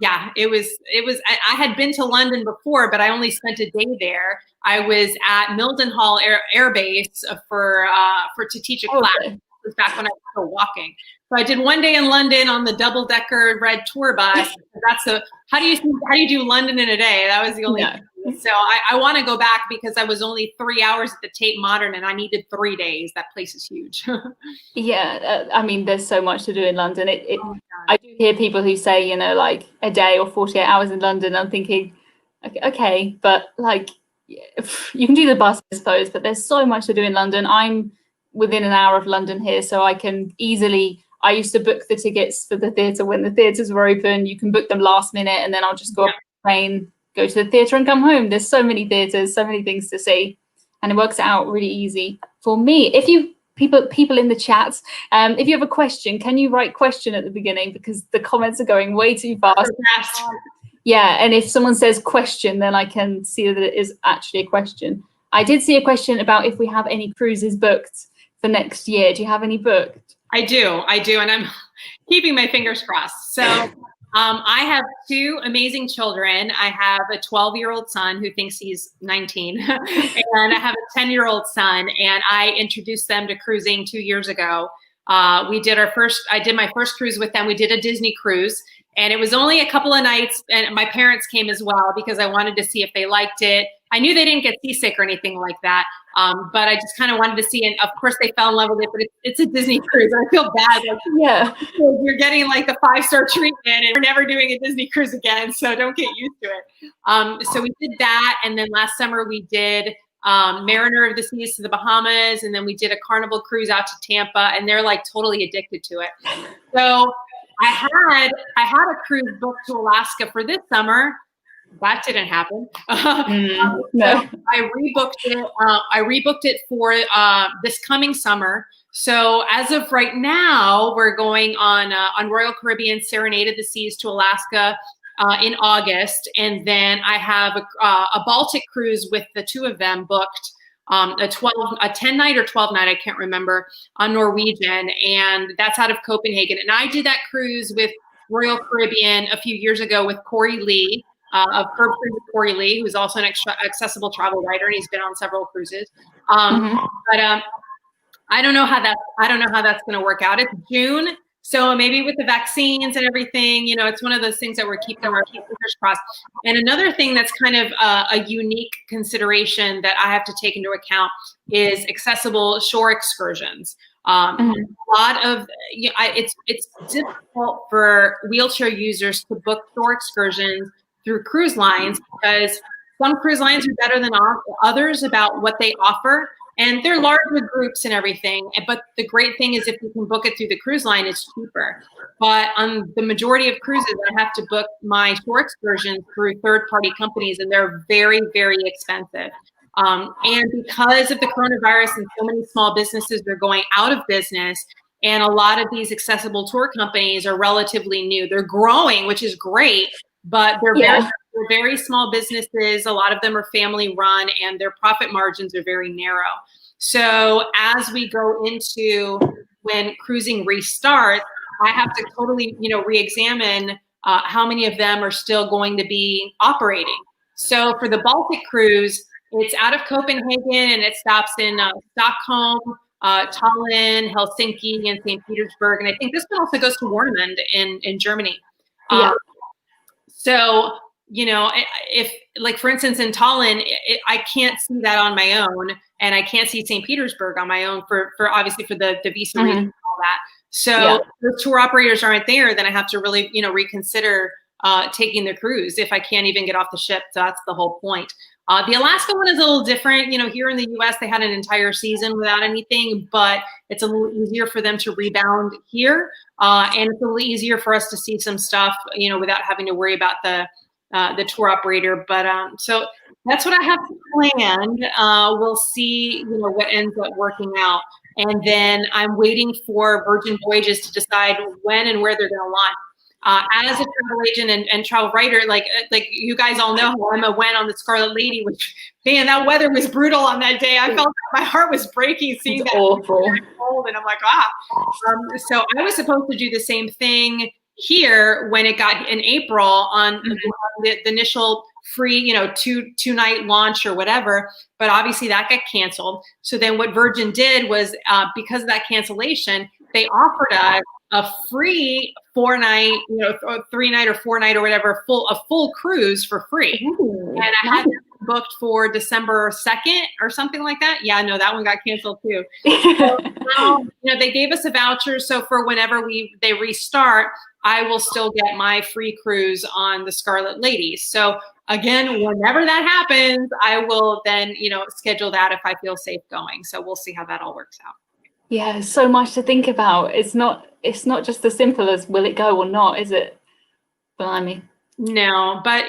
had been to London before, but I only spent a day there. I was at Mildenhall Air Base to teach a class. It was back when I was still walking. So I did one day in London on the double-decker red tour bus. That's how do you do London in a day? That was the only thing. So I want to go back because I was only 3 hours at the Tate Modern, and I needed 3 days. That place is huge. I mean, there's so much to do in London. I do hear people who say, like a day or 48 hours in London. I'm thinking, okay, but like you can do the bus, I suppose, but there's so much to do in London. I'm within an hour of London here, so I can easily. I used to book the tickets for the theatre when the theatres were open. You can book them last minute, and then I'll just go up the train, go to the theatre, and come home. There's so many theatres, so many things to see, and it works out really easy for me. If you people in the chat, if you have a question, can you write question at the beginning, because the comments are going way too fast. And if someone says question, then I can see that it is actually a question. I did see a question about if we have any cruises booked for next year. Do you have any booked? I do, and I'm keeping my fingers crossed. So I have 2 amazing children. I have a 12-year-old son who thinks he's 19, and I have a 10-year-old son, and I introduced them to cruising 2 years ago. I did my first cruise with them. We did a Disney cruise, and it was only a couple of nights, and my parents came as well because I wanted to see if they liked it. I knew they didn't get seasick or anything like that, but I just kind of wanted to see, and of course they fell in love with it, but it's a Disney cruise. I feel bad. Like, you're getting like the 5-star treatment, and we're never doing a Disney cruise again, so don't get used to it. So we did that, and then last summer we did Mariner of the Seas to the Bahamas, and then we did a Carnival cruise out to Tampa, and they're like totally addicted to it. So I had a cruise booked to Alaska for this summer. That didn't happen. No. So I rebooked it for this coming summer. So as of right now, we're going on Royal Caribbean Serenade of the Seas to Alaska in August, and then I have a Baltic cruise with the 2 of them booked. A 10-night or 12-night, I can't remember, on Norwegian, and that's out of Copenhagen. And I did that cruise with Royal Caribbean a few years ago with Corey Lee. Of Curb Cruise with Corey Lee, who's also an accessible travel writer, and he's been on several cruises. But I don't know how that's going to work out. It's June, so maybe with the vaccines and everything, it's one of those things that we're keeping our fingers crossed. And another thing that's kind of a unique consideration that I have to take into account is accessible shore excursions. A lot of it's difficult for wheelchair users to book shore excursions through cruise lines, because some cruise lines are better than others about what they offer. And they're large with groups and everything. But the great thing is if you can book it through the cruise line, it's cheaper. But on the majority of cruises, I have to book my shore excursions through third-party companies, and they're very, very expensive. And because of the coronavirus and so many small businesses are going out of business, and a lot of these accessible tour companies are relatively new. They're growing, which is great, but they're very small businesses. A lot of them are family run, and their profit margins are very narrow. So as we go into when cruising restarts, I have to totally, re-examine how many of them are still going to be operating. So for the Baltic cruise, it's out of Copenhagen and it stops in Stockholm, Tallinn, Helsinki, and St. Petersburg. And I think this one also goes to Warnemünde in Germany. So, if, like, for instance, in Tallinn, I can't see that on my own, and I can't see St. Petersburg on my own for obviously for the visa reasons and all that. So if the tour operators aren't there, then I have to really, reconsider taking the cruise if I can't even get off the ship. So that's the whole point. The Alaska one is a little different. Here in the US, they had an entire season without anything, but it's a little easier for them to rebound here. And it's a little easier for us to see some stuff, without having to worry about the tour operator. But so that's what I have planned. We'll see, what ends up working out. And then I'm waiting for Virgin Voyages to decide when and where they're going to launch. As a travel agent and travel writer, like you guys all know, Emma went on the Scarlet Lady, which, man, that weather was brutal on that day. I felt like my heart was breaking seeing that awful cold, and I'm like, So I was supposed to do the same thing here when it got in April on the initial free, 2-night launch or whatever, but obviously that got canceled. So then what Virgin did was, because of that cancellation, they offered us a free 4-night, 3-night or 4-night or whatever, a full cruise for free. Ooh, and I had it booked for December 2nd or something like that. Yeah, no, that one got canceled too. So now, they gave us a voucher. So for whenever they restart, I will still get my free cruise on the Scarlet Lady. So again, whenever that happens, I will then, schedule that if I feel safe going. So we'll see how that all works out. Yeah, so much to think about. It's not just as simple as will it go or not, is it? Blimey. No, but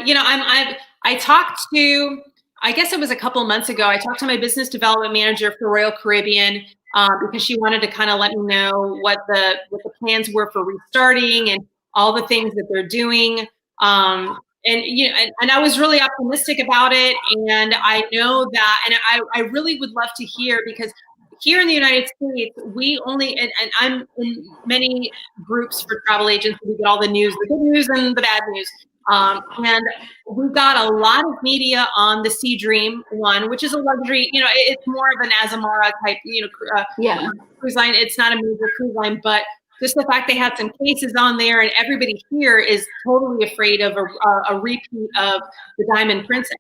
I talked to, I guess it was a couple of months ago, I talked to my business development manager for Royal Caribbean because she wanted to kind of let me know what the plans were for restarting and all the things that they're doing. And I was really optimistic about it. And I know that, and I really would love to hear, because here in the United States, we only, and I'm in many groups for travel agents, we get all the news, the good news and the bad news. And we've got a lot of media on the Sea Dream one, which is a luxury, it's more of an Azamara type, cruise line. It's not a major cruise line, but just the fact they had some cases on there, and everybody here is totally afraid of a repeat of the Diamond Princess.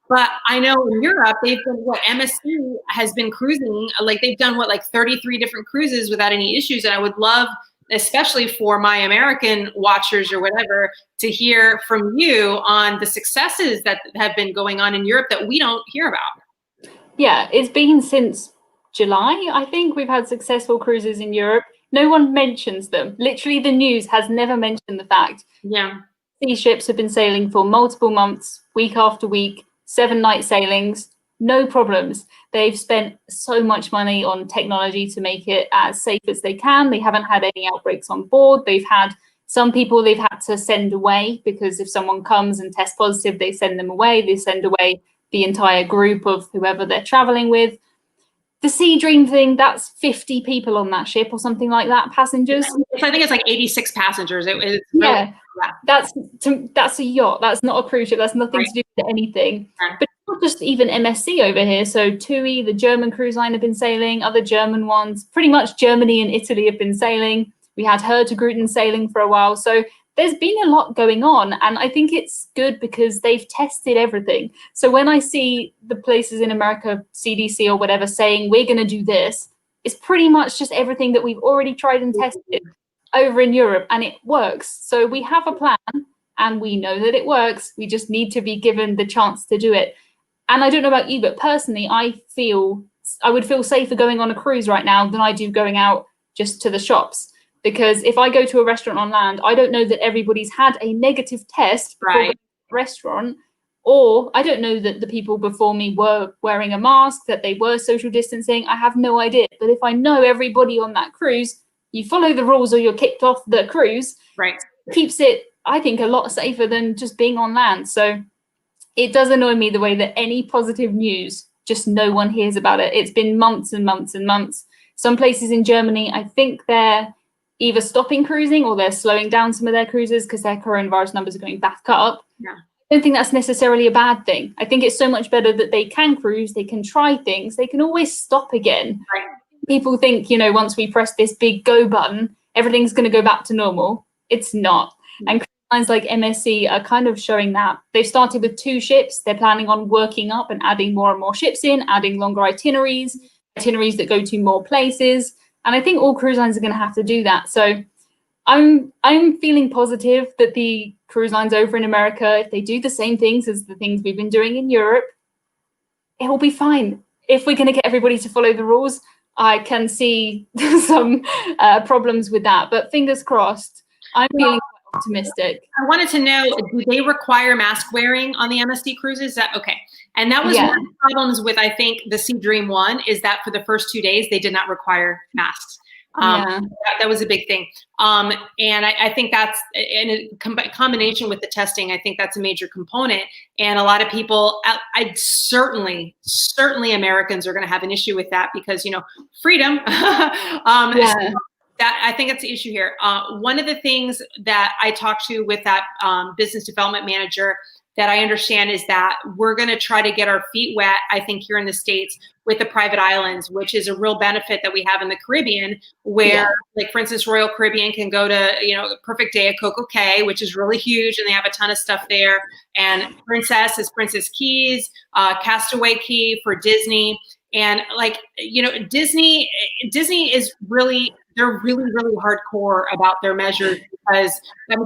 But I know in Europe, they've been, MSC has been cruising, like they've done 33 different cruises without any issues. And I would love, especially for my American watchers or whatever, to hear from you on the successes that have been going on in Europe that we don't hear about. Yeah, it's been since July, I think, we've had successful cruises in Europe. No one mentions them. Literally, the news has never mentioned the fact. Yeah. These ships have been sailing for multiple months, week after week, 7-night sailings, no problems. They've spent so much money on technology to make it as safe as they can. They haven't had any outbreaks on board. They've had some people they've had to send away, because if someone comes and tests positive, they send them away. They send away the entire group of whoever they're traveling with. The Sea Dream thing, that's 50 people on that ship or something like that, passengers. I think it's like 86 passengers. It's really, that's a yacht. That's not a cruise ship. That's nothing to do with anything. Right. But not just even MSC over here. So TUI, the German cruise line, have been sailing. Other German ones, pretty much Germany and Italy have been sailing. We had Hertegruten sailing for a while. So there's been a lot going on, and I think it's good because they've tested everything. So when I see the places in America, CDC or whatever, saying we're going to do this, it's pretty much just everything that we've already tried and tested over in Europe, and it works. So we have a plan. and we know that it works. We just need to be given the chance to do it. And I don't know about you, but personally, I would feel safer going on a cruise right now than I do going out just to the shops. Because if I go to a restaurant on land, I don't know that everybody's had a negative test before going to the restaurant, or I don't know that the people before me were wearing a mask, that they were social distancing. I have no idea. But if I know everybody on that cruise, you follow the rules or you're kicked off the cruise. Right. It keeps it, I think, a lot safer than just being on land. So it does annoy me the way that any positive news, just no one hears about it. It's been months and months and months. Some places in Germany, I think they're either stopping cruising or they're slowing down some of their cruises because their coronavirus numbers are going back up. Yeah. I don't think that's necessarily a bad thing. I think it's so much better that they can cruise, they can try things, they can always stop again. Right. People think, once we press this big go button, everything's going to go back to normal. It's not. And cruise lines like MSC are kind of showing that. They've started with 2 ships. They're planning on working up and adding more and more ships in, adding longer itineraries that go to more places. And I think all cruise lines are going to have to do that. So I'm feeling positive that the cruise lines over in America, if they do the same things as the things we've been doing in Europe, it will be fine. If we're going to get everybody to follow the rules, I can see some problems with that. But fingers crossed, I'm feeling quite optimistic. I wanted to know, do they require mask wearing on the MSC cruises? Is that okay? And that was one of the problems with, I think, the Sea Dream 1, is that for the first 2 days, they did not require masks. That was a big thing. And I think that's in a combination with the testing. I think that's a major component. And a lot of people, I certainly Americans are going to have an issue with that because, freedom. That I think that's the issue here. One of the things that I talked to with that business development manager that I understand is that we're going to try to get our feet wet, I think, here in the States with the private islands, which is a real benefit that we have in the Caribbean, where, like, for instance, Royal Caribbean can go to, Perfect Day at Coco Cay, which is really huge, and they have a ton of stuff there. And Princess is Princess Keys, Castaway Key for Disney. And, like, Disney is really, they're really, really hardcore about their measures because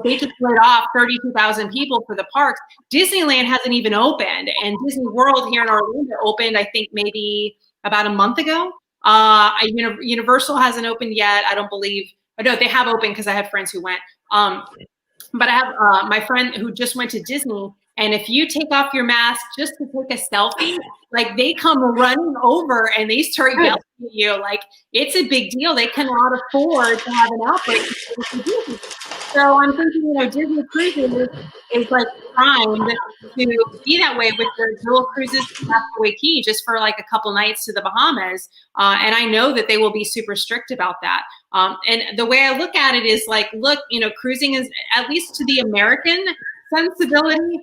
they just laid off 32,000 people for the parks. Disneyland hasn't even opened, and Disney World here in Orlando opened, I think, maybe about a month ago. Universal hasn't opened yet, I don't believe. No, they have opened because I have friends who went. But I have my friend who just went to Disney, and if you take off your mask just to take a selfie, like, they come running over and they start yelling at you. Like, it's a big deal. They cannot afford to have an outbreak. So I'm thinking, Disney Cruises is like primed to be that way with their dual cruises to Castaway Key just for like a couple nights to the Bahamas. And I know that they will be super strict about that. And the way I look at it is like, look, cruising is, at least to the American sensibility,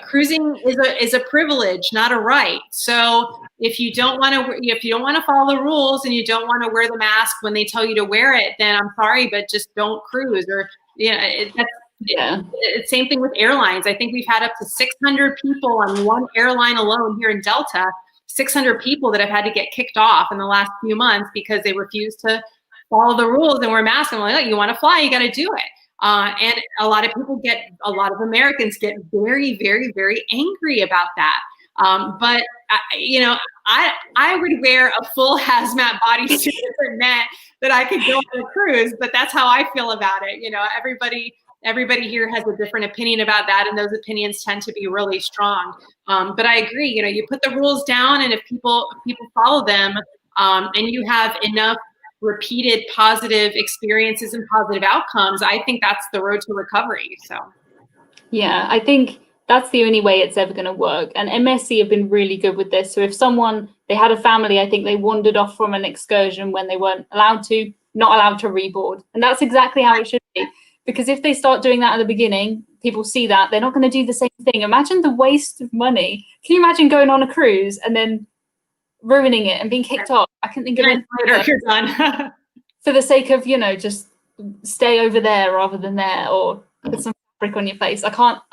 cruising is a privilege, not a right. So if you don't want to follow the rules and you don't want to wear the mask when they tell you to wear it, then I'm sorry, but just don't cruise. Or it's same thing with airlines. I think we've had up to 600 people on one airline alone here in Delta, 600 people that have had to get kicked off in the last few months because they refused to follow the rules and wear masks. And we're like, oh, you want to fly, you got to do it. And a lot of Americans get very, very, very angry about that. But I would wear a full hazmat bodysuit and net that I could go on a cruise, but that's how I feel about it. Everybody here has a different opinion about that, and those opinions tend to be really strong. But I agree, you put the rules down, and if people follow them, and you have enough repeated positive experiences and positive outcomes, I think that's the road to recovery. So yeah, I think that's the only way it's ever going to work. And MSC have been really good with this. So if they had a family, I think they wandered off from an excursion when they weren't not allowed to reboard. And that's exactly how it should be. Because if they start doing that at the beginning, people see that, they're not going to do the same thing. Imagine the waste of money. Can you imagine going on a cruise and then ruining it and being kicked off? I can think of it. You're done. For the sake of, just stay over there rather than there, or put some fabric on your face. I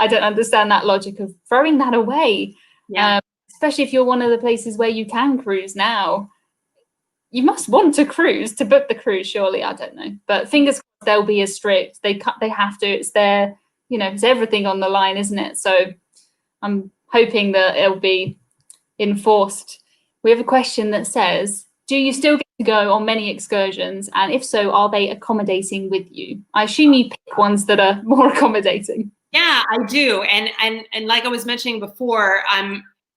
don't understand that logic of throwing that away. Yeah. Especially if you're one of the places where you can cruise now. You must want to cruise to book the cruise, surely. I don't know. But fingers crossed they'll be as strict. They have to. It's their you know, it's everything on the line, isn't it? So I'm hoping that it'll be enforced. We have a question that says, do you still get to go on many excursions? And if so, are they accommodating with you? I assume you pick ones that are more accommodating. Yeah, I do. And like I was mentioning before,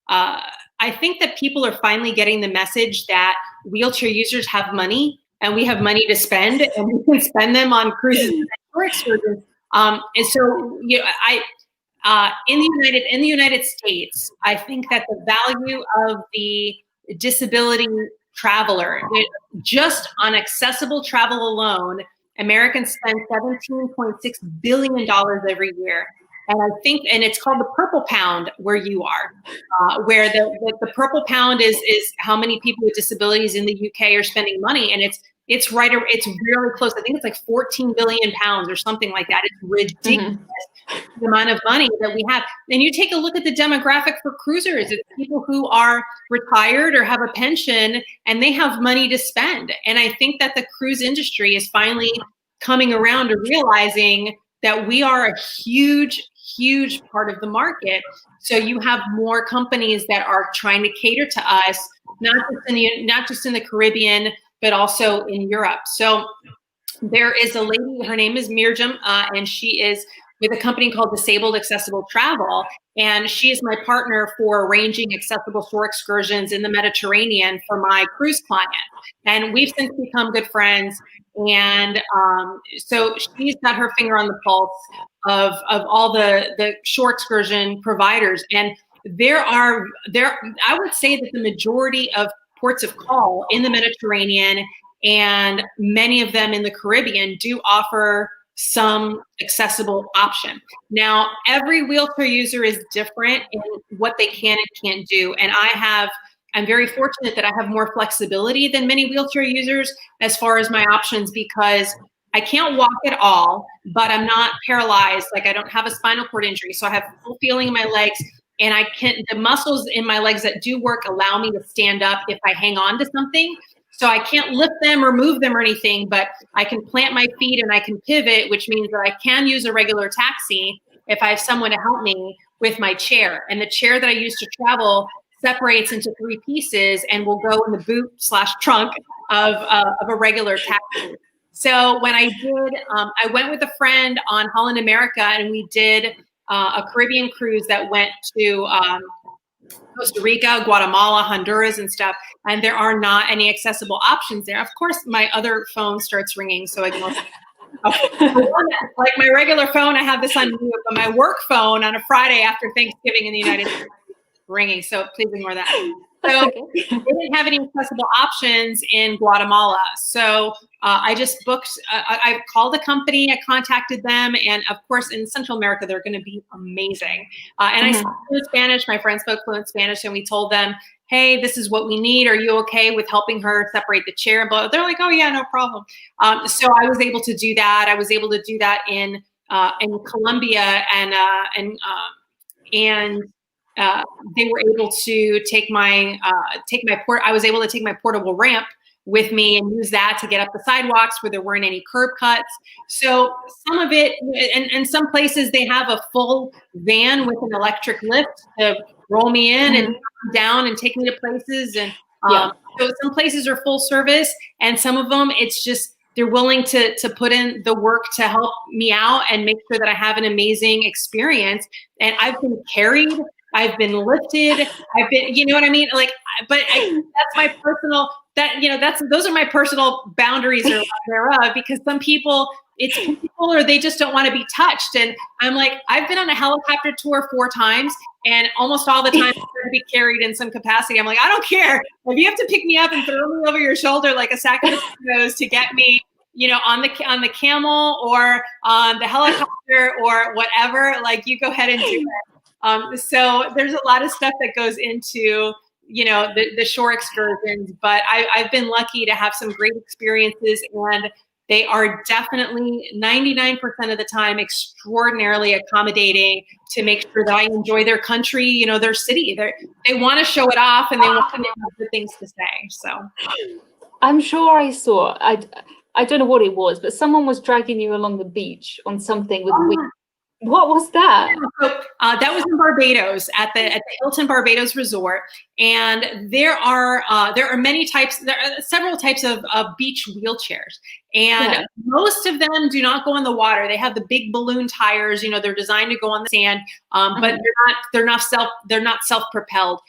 I think that people are finally getting the message that wheelchair users have money and we have money to spend, and we can spend them on cruises and excursions. And so, you know, in the United States, I think that the value of the disability traveler, just on accessible travel alone, Americans spend $17.6 billion every year. And I think, and it's called the purple pound where you are, where the purple pound is how many people with disabilities in the UK are spending money. And it's really close. I think it's like 14 billion pounds or something like that. It's ridiculous. The amount of money that we have. And you take a look at the demographic for cruisers. It's people who are retired or have a pension and they have money to spend. And I think that the cruise industry is finally coming around to realizing that we are a huge part of the market. So you have more companies that are trying to cater to us, not just in the Caribbean, but also in Europe. So there is a lady, her name is Mirjam, and she is with a company called Disabled Accessible Travel. And she is my partner for arranging accessible shore excursions in the Mediterranean for my cruise client. And we've since become good friends. And so she's got her finger on the pulse of all the shore excursion providers. And I would say that the majority of ports of call in the Mediterranean and many of them in the Caribbean do offer some accessible option. Now, every wheelchair user is different in what they can and can't do. And I'm very fortunate that I have more flexibility than many wheelchair users as far as my options, because I can't walk at all, but I'm not paralyzed. Like, I don't have a spinal cord injury. So I have full feeling in my legs, and the muscles in my legs that do work allow me to stand up if I hang on to something. So I can't lift them or move them or anything, but I can plant my feet and I can pivot, which means that I can use a regular taxi if I have someone to help me with my chair. And the chair that I use to travel separates into 3 pieces and will go in the boot/trunk of a regular taxi. So when I went with a friend on Holland America, and we did a Caribbean cruise that went to Costa Rica, Guatemala, Honduras, and stuff, and there are not any accessible options there. Of course, my other phone starts ringing, so I ignore it. Like my regular phone, I have this on mute, but my work phone on a Friday after Thanksgiving in the United States is ringing, so please ignore that. So they didn't have any accessible options in Guatemala. So I just booked, I called the company, I contacted them, and of course in Central America, they're gonna be amazing. And I spoke fluent Spanish, my friend spoke fluent Spanish, and we told them, hey, this is what we need. Are you okay with helping her separate the chair? But they're like, oh yeah, no problem. So I was able to do that. I was able to do that in Colombia, and they were able to take my I was able to take my portable ramp with me and use that to get up the sidewalks where there weren't any curb cuts. So some of it, and some places they have a full van with an electric lift to roll me in and down and take me to places. And so some places are full service, and some of them it's just they're willing to put in the work to help me out and make sure that I have an amazing experience. And I've been carried, I've been lifted, I've been, you know what I mean? Like, but that's my personal, those are my personal boundaries or thereof, because some people, it's people or they just don't want to be touched. And I'm like, I've been on a helicopter tour 4 times, and almost all the time I'm going to be carried in some capacity. I'm like, I don't care. If you have to pick me up and throw me over your shoulder like a sack of potatoes to get me, on the camel or on the helicopter or whatever, like, you go ahead and do it. So there's a lot of stuff that goes into, the shore excursions, but I've been lucky to have some great experiences, and they are definitely 99% of the time extraordinarily accommodating to make sure that I enjoy their country, their city. They want to show it off, and they want to have good things to say. So I'm sure I saw, I don't know what it was, but someone was dragging you along the beach on something with wings. What was that? So, that was in Barbados at the Hilton Barbados Resort, and there are many types. There are several types of beach wheelchairs, and most of them do not go in the water. They have the big balloon tires. You know, they're designed to go on the sand, but they're not self-propelled.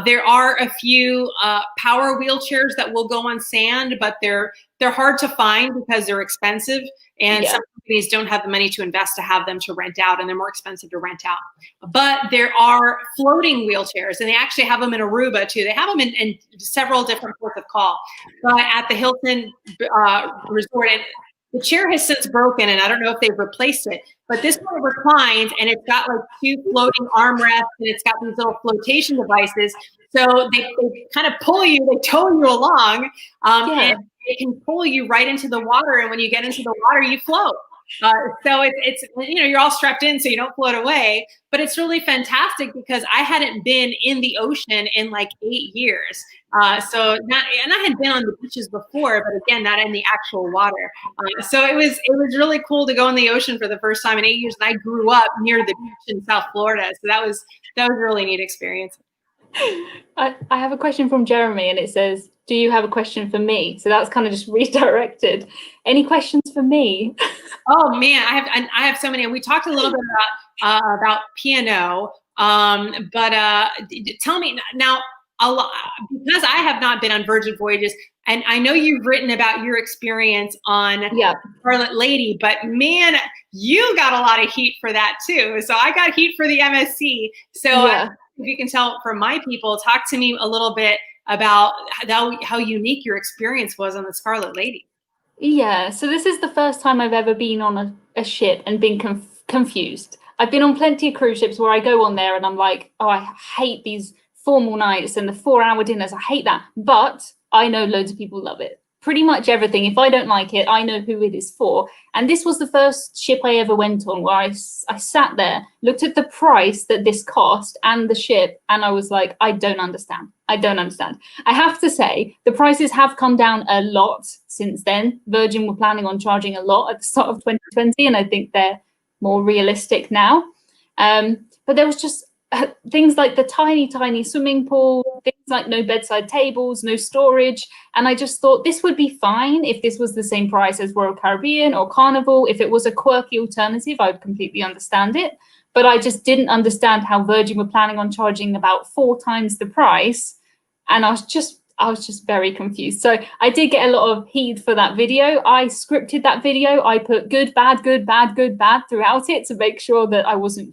There are a few power wheelchairs that will go on sand, but they're hard to find because they're expensive, and some companies don't have the money to invest to have them to rent out, and they're more expensive to rent out. But there are floating wheelchairs, and they actually have them in Aruba too. They have them in several different ports of call. But at the Hilton Resort, and the chair has since broken, and I don't know if they've replaced it, but this one reclines, and it's got like 2 floating armrests, and it's got these little flotation devices. So they kind of pull you, they tow you along, and they can pull you right into the water. And when you get into the water, you float. So it's you know, you're all strapped in so you don't float away, but it's really fantastic because I hadn't been in the ocean in like 8 years. And I had been on the beaches before, but again, not in the actual water. So it was really cool to go in the ocean for the first time in 8 years. And I grew up near the beach in South Florida. So that was a really neat experience. I have a question from Jeremy, and it says, do you have a question for me? So that's kind of just redirected. Any questions for me? Oh man, I have so many. And we talked a little bit about P&O, but tell me now, because I have not been on Virgin Voyages, and I know you've written about your experience on Scarlet Lady, but man, you got a lot of heat for that too. So I got heat for the MSC. So if you can tell from my people, talk to me a little bit about how unique your experience was on the Scarlet Lady. Yeah, so this is the first time I've ever been on a ship and been confused. I've been on plenty of cruise ships where I go on there and I'm like, oh, I hate these formal nights and the 4-hour dinners. I hate that. But I know loads of people love it. Pretty much everything. If I don't like it, I know who it is for. And this was the first ship I ever went on where I sat there, looked at the price that this cost and the ship, and I was like, I don't understand. I don't understand. I have to say, the prices have come down a lot since then. Virgin were planning on charging a lot at the start of 2020, and I think they're more realistic now. But there was just things like the tiny swimming pool, things like no bedside tables, no storage. And I just thought this would be fine if this was the same price as Royal Caribbean or Carnival. If it was a quirky alternative, I would completely understand it. But I just didn't understand how Virgin were planning on charging about 4 times the price. And I was just very confused. So I did get a lot of heat for that video. I scripted that video. I put good, bad, good, bad, good, bad throughout it to make sure that I wasn't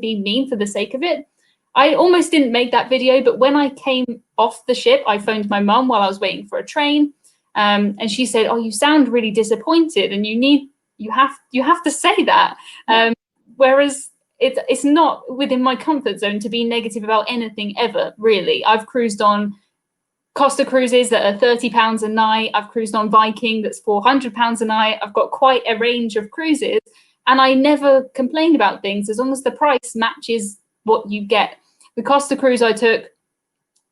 being mean for the sake of it. I almost didn't make that video, but when I came off the ship, I phoned my mum while I was waiting for a train. And she said, oh, you sound really disappointed and you have to say that. Whereas it's not within my comfort zone to be negative about anything ever, really. I've cruised on Costa Cruises that are £30 a night. I've cruised on Viking that's £400 a night. I've got quite a range of cruises, and I never complain about things as long as the price matches what you get. The Costa Cruise I took,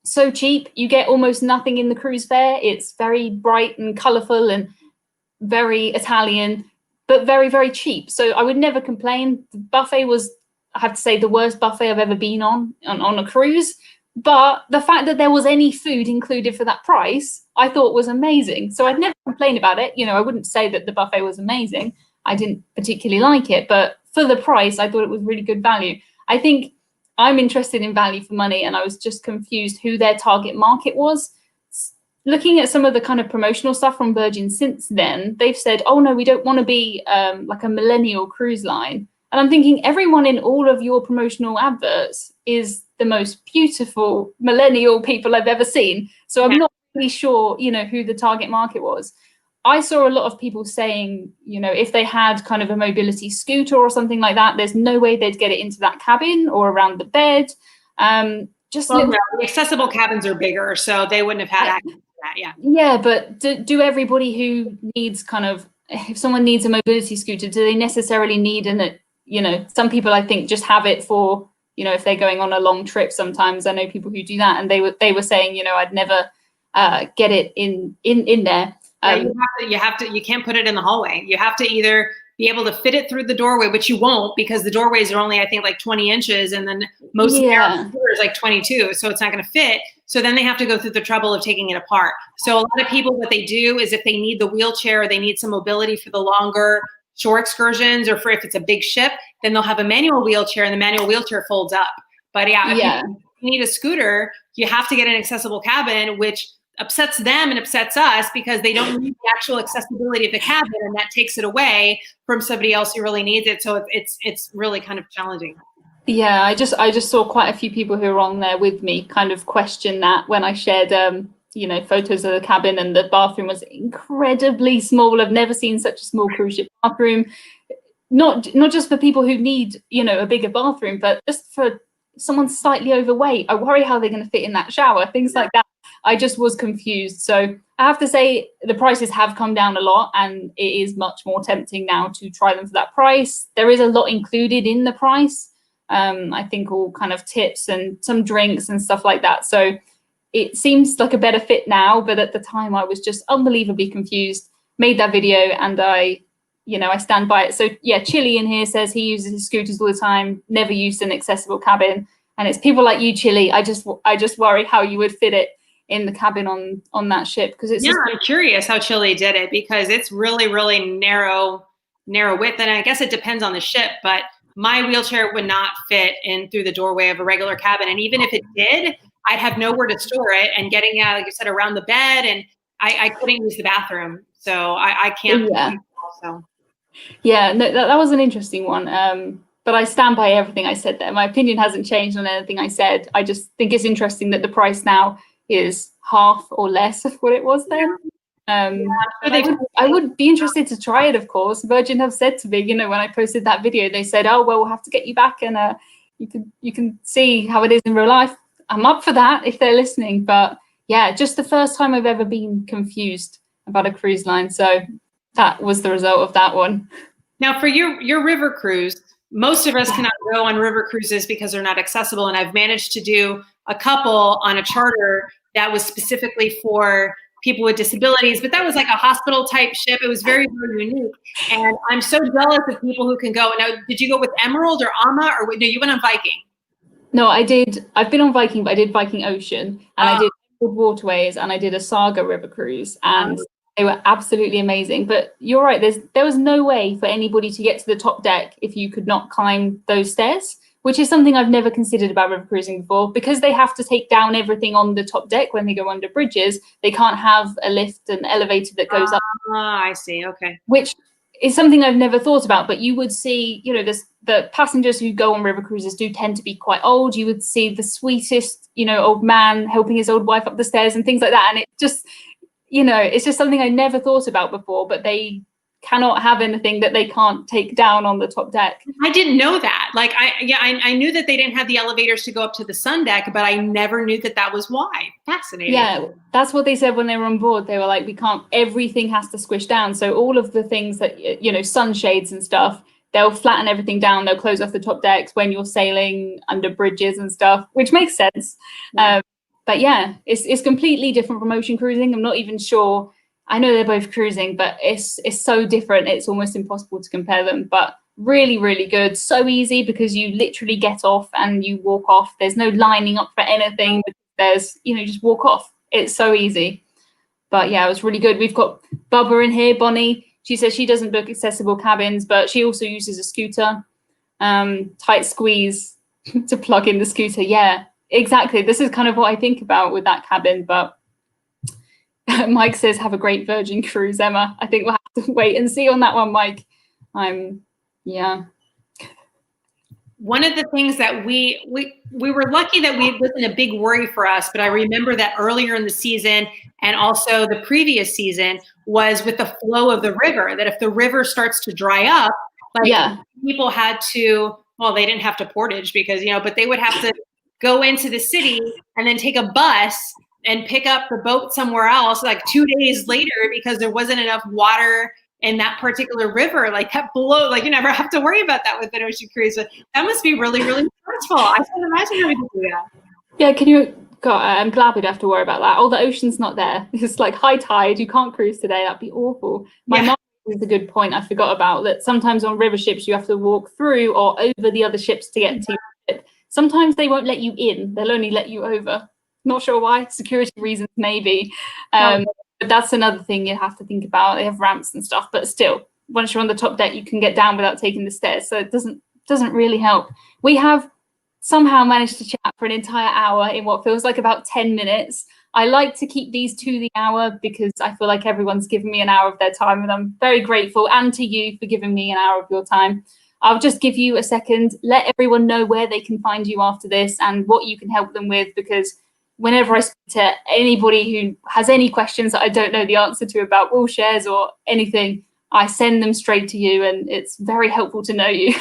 so cheap. You get almost nothing in the cruise fare. It's very bright and colourful and very Italian, but very, very cheap. So I would never complain. The buffet was, I have to say, the worst buffet I've ever been on a cruise. But the fact that there was any food included for that price, I thought was amazing. So I'd never complain about it. You know, I wouldn't say that the buffet was amazing. I didn't particularly like it, but for the price, I thought it was really good value. I think I'm interested in value for money, and I was just confused who their target market was. Looking at some of the kind of promotional stuff from Virgin since then, they've said, oh no, we don't want to be like a millennial cruise line. And I'm thinking everyone in all of your promotional adverts is the most beautiful millennial people I've ever seen. So I'm not really sure, you know, who the target market was. I saw a lot of people saying, you know, if they had kind of a mobility scooter or something like that, there's no way they'd get it into that cabin or around the bed. The accessible cabins are bigger, so they wouldn't have had access to that. Yeah, but do everybody who needs kind of, if someone needs a mobility scooter, do they necessarily need you know, some people I think just have it for, you know, if they're going on a long trip. Sometimes I know people who do that, and they were saying, you know, I'd never get it in there. You can't put it in the hallway. You have to either be able to fit it through the doorway, which you won't, because the doorways are only, I think, like 20 inches, and then most of the is like 22, so it's not going to fit. So then they have to go through the trouble of taking it apart. So a lot of people, what they do is if they need the wheelchair, or they need some mobility for the longer shore excursions, or for if it's a big ship, then they'll have a manual wheelchair, and the manual wheelchair folds up. But yeah, if you need a scooter, you have to get an accessible cabin, which upsets them and upsets us because they don't need the actual accessibility of the cabin, and that takes it away from somebody else who really needs it. So it's really kind of challenging. Yeah, I just saw quite a few people who were on there with me kind of question that when I shared you know, photos of the cabin, and the bathroom was incredibly small. I've never seen such a small cruise ship bathroom. Not just for people who need, you know, a bigger bathroom, but just for someone slightly overweight. I worry how they're going to fit in that shower, things like that. I just was confused. So I have to say the prices have come down a lot, and it is much more tempting now to try them for that price. There is a lot included in the price. I think all kind of tips and some drinks and stuff like that. So it seems like a better fit now, but at the time I was just unbelievably confused. Made that video, and I stand by it. So yeah, Chili in here says he uses his scooters all the time, never used an accessible cabin. And it's people like you, Chili. I just worry how you would fit it in the cabin on that ship, because it's I'm curious how Chili did it, because it's really, really narrow width, and I guess it depends on the ship, but my wheelchair would not fit in through the doorway of a regular cabin. And even if it did, I'd have nowhere to store it, and getting out, like you said, around the bed, and I couldn't use the bathroom. So I can't. Yeah, no, that was an interesting one. But I stand by everything I said there. My opinion hasn't changed on anything I said. I just think it's interesting that the price now is half or less of what it was then. I would be interested to try it, of course. Virgin have said to me, you know, when I posted that video, they said, oh, well, we'll have to get you back, and you can see how it is in real life. I'm up for that if they're listening. But yeah, just the first time I've ever been confused about a cruise line. So that was the result of that one. Now, for your river cruise, most of us cannot go on river cruises because they're not accessible. And I've managed to do a couple on a charter that was specifically for people with disabilities, but that was like a hospital type ship. It was very, very unique. And I'm so jealous of people who can go. Now, did you go with Emerald or Ama, or no, you went on Viking? No, I did. I've been on Viking, but I did Viking Ocean, and I did Waterways, and I did a Saga river cruise, and they were absolutely amazing. But you're right, there was no way for anybody to get to the top deck if you could not climb those stairs, which is something I've never considered about river cruising before, because they have to take down everything on the top deck when they go under bridges. They can't have a lift and elevator that goes up. I see. Okay. Which is something I've never thought about, but you would see, you know, the passengers who go on river cruises do tend to be quite old. You would see the sweetest, you know, old man helping his old wife up the stairs and things like that. And it just, you know, it's just something I never thought about before, but they cannot have anything that they can't take down on the top deck. I didn't know that. Like, I knew that they didn't have the elevators to go up to the sun deck, but I never knew that was why. Fascinating. Yeah, that's what they said when they were on board. They were like, we can't, everything has to squish down. So all of the things that, you know, sunshades and stuff, they'll flatten everything down. They'll close off the top decks when you're sailing under bridges and stuff, which makes sense. Yeah. But yeah, it's completely different from ocean cruising. I'm not even sure. I know they're both cruising, but it's so different. It's almost impossible to compare them, but really, really good. So easy because you literally get off and you walk off. There's no lining up for anything. There's, you know, just walk off. It's so easy. But yeah, it was really good. We've got Bubba in here, Bonnie. She says she doesn't book accessible cabins, but she also uses a scooter. Tight squeeze to plug in the scooter. Yeah, exactly. This is kind of what I think about with that cabin, but Mike says, have a great Virgin cruise, Emma. I think we'll have to wait and see on that one, Mike. Yeah. One of the things that we were lucky that it wasn't a big worry for us, but I remember that earlier in the season and also the previous season was with the flow of the river, that if the river starts to dry up, like people had to, well, they didn't have to portage because, you know, but they would have to go into the city and then take a bus and pick up the boat somewhere else like 2 days later because there wasn't enough water in that particular river. Like that blow, like you never have to worry about that with an ocean cruise. But that must be really, really stressful. I can't imagine having to do that. Yeah, can you, God, I'm glad we don't have to worry about that. Oh, the ocean's not there. It's like high tide, you can't cruise today. That'd be awful. My mom is a good point I forgot about, that sometimes on river ships you have to walk through or over the other ships to get to your ship. Sometimes they won't let you in, they'll only let you over. Not sure why, security reasons maybe. But that's another thing you have to think about. They have ramps and stuff, but still, once you're on the top deck, you can get down without taking the stairs. So it doesn't really help. We have somehow managed to chat for an entire hour in what feels like about 10 minutes. I like to keep these to the hour because I feel like everyone's given me an hour of their time, and I'm very grateful, and to you for giving me an hour of your time. I'll just give you a second, let everyone know where they can find you after this and what you can help them with, because whenever I speak to anybody who has any questions that I don't know the answer to about wool shares or anything, I send them straight to you, and it's very helpful to know you.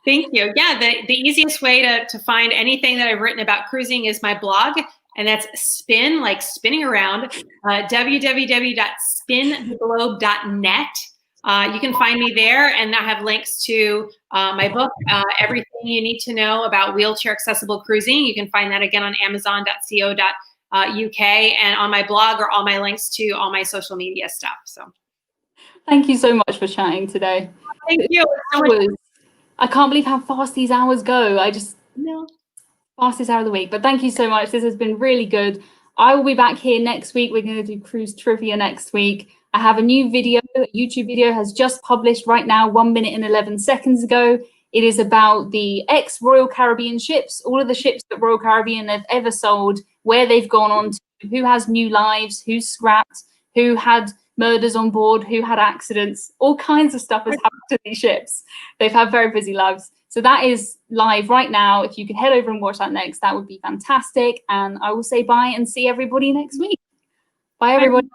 Thank you. Yeah, the easiest way to find anything that I've written about cruising is my blog, and that's spin, like spinning around, www.spintheglobe.net. You can find me there, and I have links to my book, Everything You Need to Know About Wheelchair Accessible Cruising. You can find that again on amazon.co.uk, and on my blog are all my links to all my social media stuff. So, thank you so much for chatting today. Thank you. I can't believe how fast these hours go. No. Fastest hour of the week. But thank you so much. This has been really good. I will be back here next week. We're going to do cruise trivia next week. I have a new video, a YouTube video has just published right now, 1 minute and 11 seconds ago. It is about the ex-Royal Caribbean ships, all of the ships that Royal Caribbean have ever sold, where they've gone on to, who has new lives, who's scrapped, who had murders on board, who had accidents, all kinds of stuff has happened to these ships. They've had very busy lives. So that is live right now. If you could head over and watch that next, that would be fantastic. And I will say bye and see everybody next week. Bye, everybody.